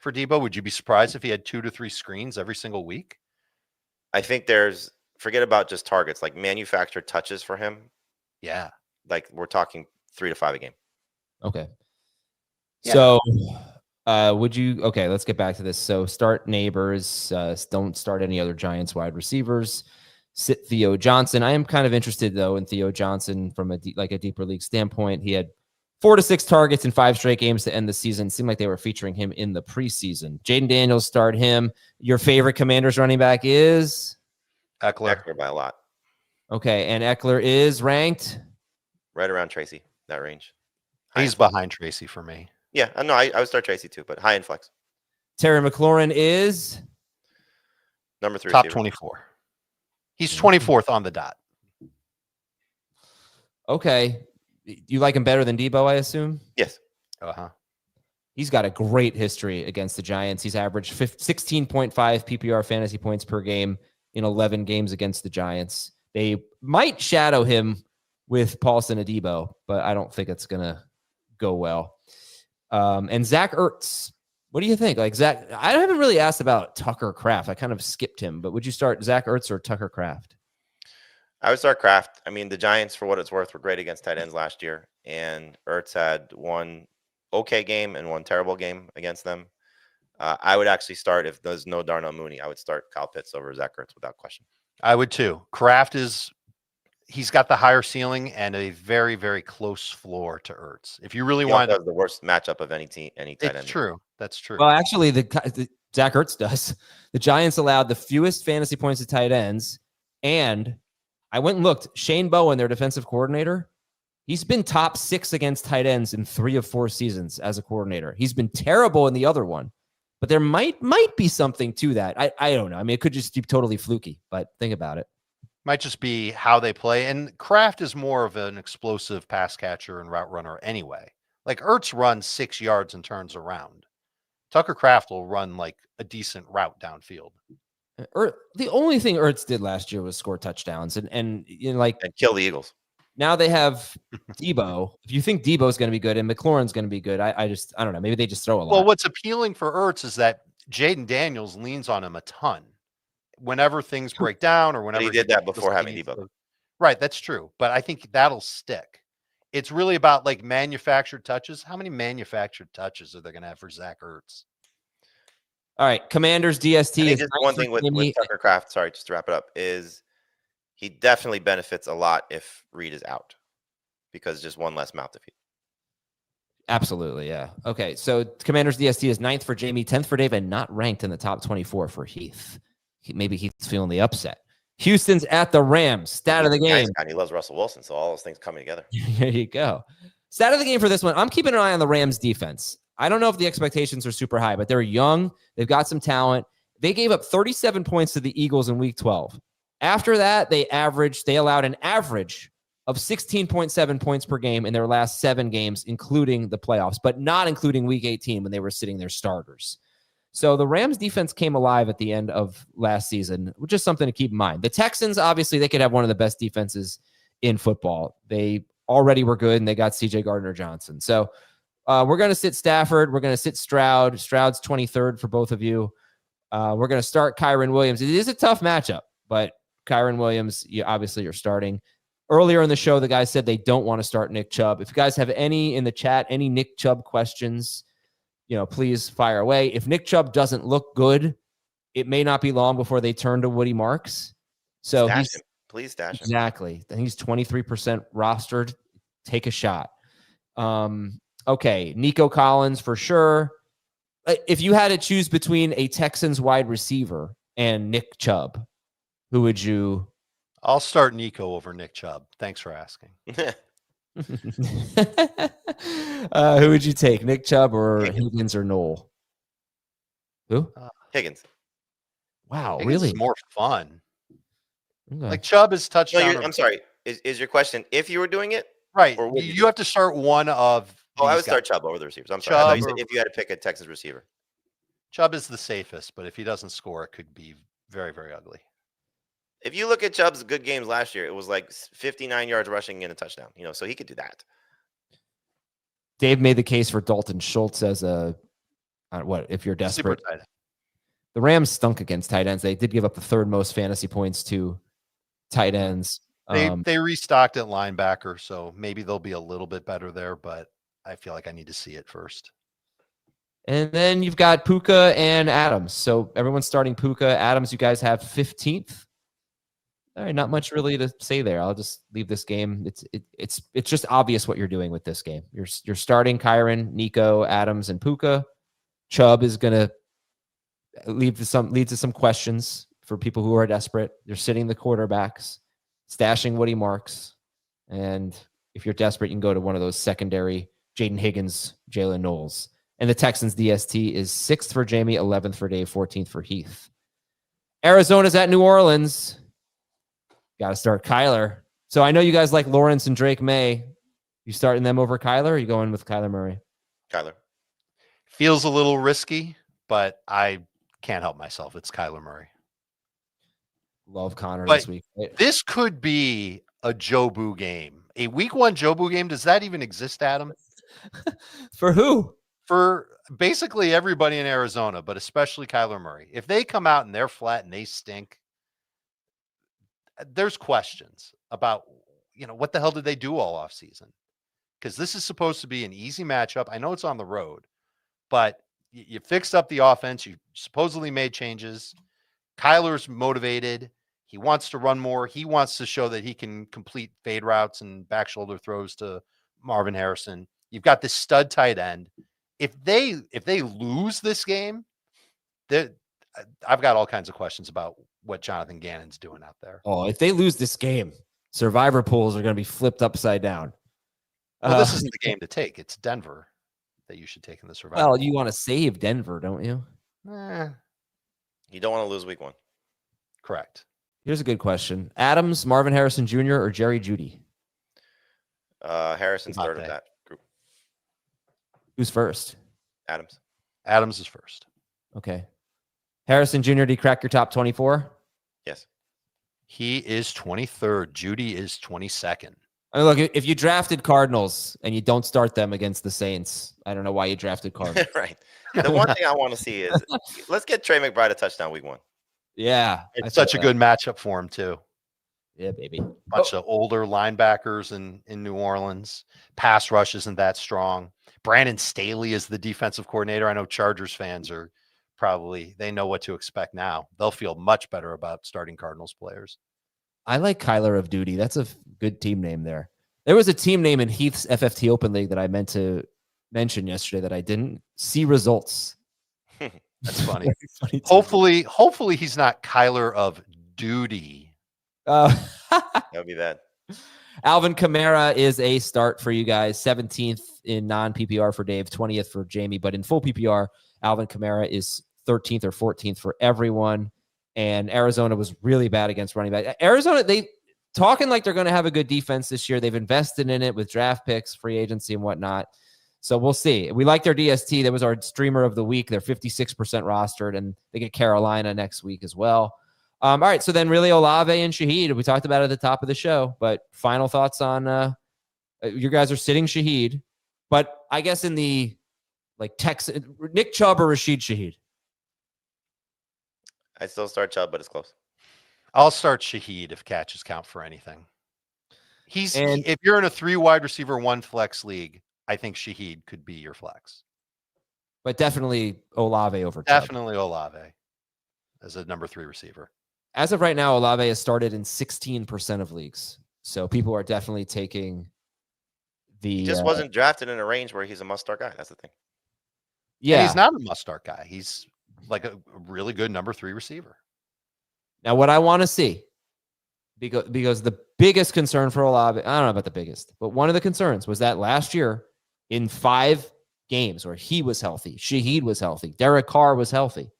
for Debo. Would you be surprised if he had 2 to 3 screens every single week? I think forget about just targets, like manufactured touches for him. Yeah. Like we're talking 3 to 5 a game. Okay. Yeah. So let's get back to this. So start Neighbors. Don't start any other Giants wide receivers. Sit Theo Johnson. I am kind of interested though in Theo Johnson from a deeper league standpoint. He had 4 to 6 targets in 5 straight games to end the season. It seemed like they were featuring him in the preseason. Jaden Daniels, start him. Your favorite Commanders running back is? Eckler by a lot. Okay, and Eckler is ranked? Right around Tracy, that range. He's behind Tracy for me. Yeah, no, I would start Tracy too, but high end flex. Terry McLaurin is? Number 3 top receiver. 24. He's 24th on the dot. Okay. You like him better than Debo, I assume? Yes. Uh-huh. He's got a great history against the Giants. He's averaged 16.5 PPR fantasy points per game in 11 games against the Giants. They might shadow him with Paulson Adebo, but I don't think it's going to go well. And Zach Ertz, what do you think? Like Zach, I haven't really asked about Tucker Kraft. I kind of skipped him, but would you start Zach Ertz or Tucker Kraft? I would start Kraft. I mean, the Giants, for what it's worth, were great against tight ends last year, and Ertz had one okay game and one terrible game against them. I would actually start, if there's no Darnell Mooney, I would start Kyle Pitts over Zach Ertz without question. I would too. Kraft he's got the higher ceiling and a very, very close floor to Ertz. If you really want, the worst matchup of any tight end. It's true. That's true. Well, actually, the Zach Ertz does. The Giants allowed the fewest fantasy points to tight ends, and I went and looked. Shane Bowen, their defensive coordinator, he's been top 6 against tight ends in 3 of 4 seasons as a coordinator. He's been terrible in the other one, but there might be something to that. I don't know. I mean, it could just be totally fluky, but think about it. Might just be how they play. And Kraft is more of an explosive pass catcher and route runner anyway. Like Ertz runs 6 yards and turns around. Tucker Kraft will run like a decent route downfield. The only thing Ertz did last year was score touchdowns and kill the Eagles. Now they have Debo. If you think Debo's going to be good and McLaurin's going to be good, I don't know. Maybe they just throw a lot. Well, what's appealing for Ertz is that Jaden Daniels leans on him a ton. Whenever things break down or whenever he did that before having Debo. Right, that's true. But I think that'll stick. It's really about like manufactured touches. How many manufactured touches are they going to have for Zach Ertz? All right, Commanders DST. Just one thing with Tucker Kraft, sorry, just to wrap it up, is he definitely benefits a lot if Reed is out because just one less mouth to feed. Absolutely, yeah. Okay, so Commanders DST is 9th for Jamie, 10th for Dave, and not ranked in the top 24 for Heath. Maybe he's feeling the upset. Houston's at the Rams. Stat of the game. He loves Russell Wilson, so all those things coming together. There you go. Stat of the game for this one. I'm keeping an eye on the Rams defense. I don't know if the expectations are super high, but they're young. They've got some talent. They gave up 37 points to the Eagles in week 12. After that, they allowed an average of 16.7 points per game in their last 7 games, including the playoffs, but not including week 18 when they were sitting their starters. So the Rams defense came alive at the end of last season, which is something to keep in mind. The Texans, obviously, they could have one of the best defenses in football. They already were good, and they got C.J. Gardner-Johnson. So we're going to sit Stafford. We're going to sit Stroud. Stroud's 23rd for both of you. We're going to start Kyren Williams. It is a tough matchup, but Kyren Williams, obviously you're starting. Earlier in the show, the guys said they don't want to start Nick Chubb. If you guys have any in the chat, any Nick Chubb questions, please fire away. If Nick Chubb doesn't look good, it may not be long before they turn to Woody Marks. So please stash him. Exactly. I think he's 23% rostered. Take a shot. Okay. Nico Collins for sure. If you had to choose between a Texans wide receiver and Nick Chubb, who would you? I'll start Nico over Nick Chubb. Thanks for asking. Who would you take, Nick Chubb or Higgins or Knoll? Who? Higgins. Wow, Higgins really? Is more fun. Okay. Like Chubb is touchdown. No, I'm sorry. Is your question if you were doing it? Right. You have to start one of. I would start Chubb over the receivers. I'm sorry. I thought you said if you had to pick a Texas receiver. Chubb is the safest, but if he doesn't score, it could be very, very ugly. If you look at Chubb's good games last year, it was like 59 yards rushing and a touchdown. So he could do that. Dave made the case for Dalton Schultz as if you're desperate. The Rams stunk against tight ends. They did give up the 3rd most fantasy points to tight ends. They restocked at linebacker, so maybe they'll be a little bit better there, but I feel like I need to see it first. And then you've got Puka and Adams. So everyone's starting Puka. Adams, you guys have 15th. All right, not much really to say there. I'll just leave this game. It's just obvious what you're doing with this game. You're starting Kyren, Nico, Adams, and Puka. Chubb is going to lead to some questions for people who are desperate. You're sitting the quarterbacks, stashing Woody Marks, and if you're desperate, you can go to one of those secondary Jaden Higgins, Jalen Knowles. And the Texans DST is 6th for Jamie, 11th for Dave, 14th for Heath. Arizona's at New Orleans. Got to start Kyler. So I know you guys like Lawrence and Drake May. You starting them over Kyler, or are you going with Kyler Murray? Kyler. Feels a little risky, but I can't help myself. It's Kyler Murray. Love Connor But this week. Right? this could be a Jobu game. A week 1 Jobu game. Does that even exist, Adam? For who? For basically everybody in Arizona, but especially Kyler Murray. If they come out and they're flat and they stink, there's questions about, what the hell did they do all offseason? Because this is supposed to be an easy matchup. I know it's on the road, but you fixed up the offense. You supposedly made changes. Kyler's motivated. He wants to run more. He wants to show that he can complete fade routes and back shoulder throws to Marvin Harrison. You've got this stud tight end. If they lose this game, I've got all kinds of questions about what Jonathan Gannon's doing out there. Oh, if they lose this game, survivor pools are going to be flipped upside down. Well, this isn't the game to take. It's Denver that you should take in the survivor. Well, you want to save Denver, don't you? You don't want to lose week 1. Correct. Here's a good question. Adams, Marvin Harrison Jr., or Jerry Jeudy? Harrison's third of that group. Who's first? Adams. Adams is first. Okay. Harrison Jr., did he crack your top 24? Yes. He is 23rd. Judy is 22nd. I mean, look, if you drafted Cardinals and you don't start them against the Saints, I don't know why you drafted Cardinals. Right. The one thing I want to see is let's get Trey McBride a touchdown week 1. Yeah. It's such a good matchup for him, too. Yeah, baby. Bunch of older linebackers in New Orleans. Pass rush isn't that strong. Brandon Staley is the defensive coordinator. I know Chargers fans are they know what to expect now. They'll feel much better about starting Cardinals players. I like Kyler of Duty. That's a good team name there. There was a team name in Heath's FFT Open League that I meant to mention yesterday that I didn't see results. That's funny. Hopefully he's not Kyler of Duty. That would be bad. Alvin Kamara is a start for you guys. 17th in non-PPR for Dave, 20th for Jamie, but in full PPR, Alvin Kamara is 13th or 14th for everyone. And Arizona was really bad against running back. Arizona, they talking like they're going to have a good defense this year. They've invested in it with draft picks, free agency, and whatnot. So we'll see. We like their DST. That was our streamer of the week. They're 56% rostered, and they get Carolina next week as well. All right, so then really Olave and Shaheed. We talked about it at the top of the show, but final thoughts on you guys are sitting Shaheed, but I guess in the Texas, Nick Chubb or Rashid Shaheed? I still start Chubb, but it's close. I'll start Shaheed if catches count for anything. If you're in a 3 wide receiver, 1 flex league, I think Shaheed could be your flex. But definitely Olave over Chubb. Definitely Olave as a number 3 receiver. As of right now, Olave has started in 16% of leagues. So people are definitely taking the... He just wasn't drafted in a range where he's a must-start guy. That's the thing. Yeah. And he's not a must-start guy. He's like a really good number 3 receiver. Now, what I want to see, because the biggest concern for Olave, I don't know about the biggest, but one of the concerns was that last year in 5 games where he was healthy, Shaheed was healthy, Derek Carr was healthy,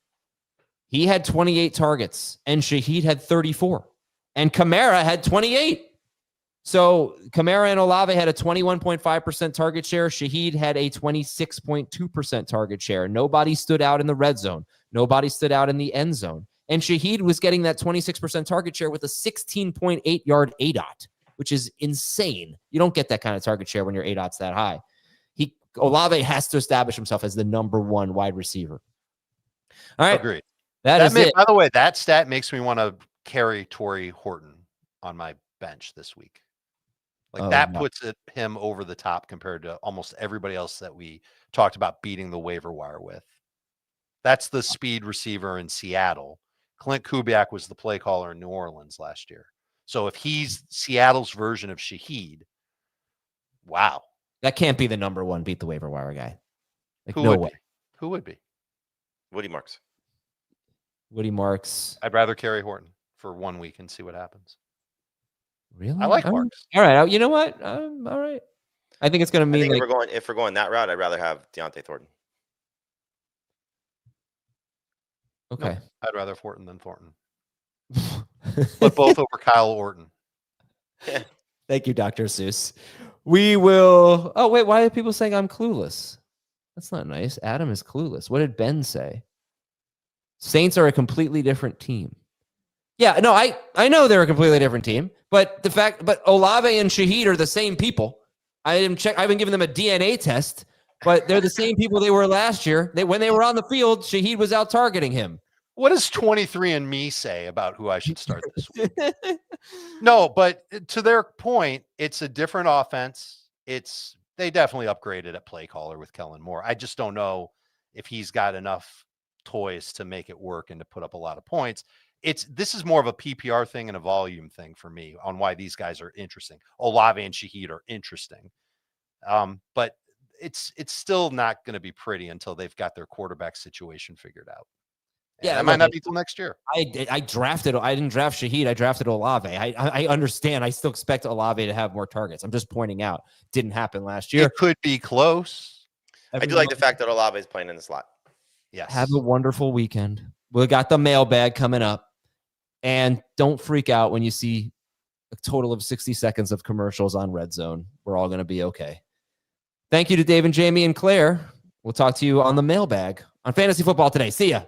he had 28 targets and Shaheed had 34 and Kamara had 28. So Kamara and Olave had a 21.5% target share. Shaheed had a 26.2% target share. Nobody stood out in the red zone. Nobody stood out in the end zone. And Shaheed was getting that 26% target share with a 16.8 yard ADOT, which is insane. You don't get that kind of target share when your ADOT's that high. Olave has to establish himself as the number 1 wide receiver. All right. Agreed. That is it. By the way, that stat makes me want to carry Torrey Horton on my bench this week. Puts him over the top compared to almost everybody else that we talked about beating the waiver wire with. That's the speed receiver in Seattle. Clint Kubiak was the play caller in New Orleans last year. So if he's Seattle's version of Shaheed, wow. That can't be the number 1 beat the waiver wire guy. Who would be? Woody Marks. Woody Marks. I'd rather carry Horton for 1 week and see what happens. Really? I like Marks. All right. You know what? All right. I think it's going to mean if we're going that route, I'd rather have Deontay Thornton. Okay. No, I'd rather have Horton than Thornton. But both over Kyle Orton. Thank you, Dr. Seuss. We will. Oh, wait. Why are people saying I'm clueless? That's not nice. Adam is clueless. What did Ben say? Saints are a completely different team. Yeah, no, I know they're a completely different team, but Olave and Shaheed are the same people. I didn't check. I haven't given them a DNA test, but they're the same people they were last year. When they were on the field, Shaheed was out targeting him. What does 23andMe say about who I should start this week? No, but to their point, it's a different offense. They definitely upgraded at play caller with Kellen Moore. I just don't know if he's got enough toys to make it work and to put up a lot of points. This is more of a PPR thing and a volume thing for me on why these guys are interesting. Olave and Shaheed are interesting. But it's still not going to be pretty until they've got their quarterback situation figured out. Yeah, it might not be till next year. I didn't draft Shaheed. I drafted Olave. I understand. I still expect Olave to have more targets. I'm just pointing out. Didn't happen last year. It could be close. I do like the fact that Olave is playing in the slot. Yes. Have a wonderful weekend. We got the mailbag coming up. And don't freak out when you see a total of 60 seconds of commercials on Red Zone. We're all going to be okay. Thank you to Dave and Jamie and Claire. We'll talk to you on the mailbag on Fantasy Football Today. See ya.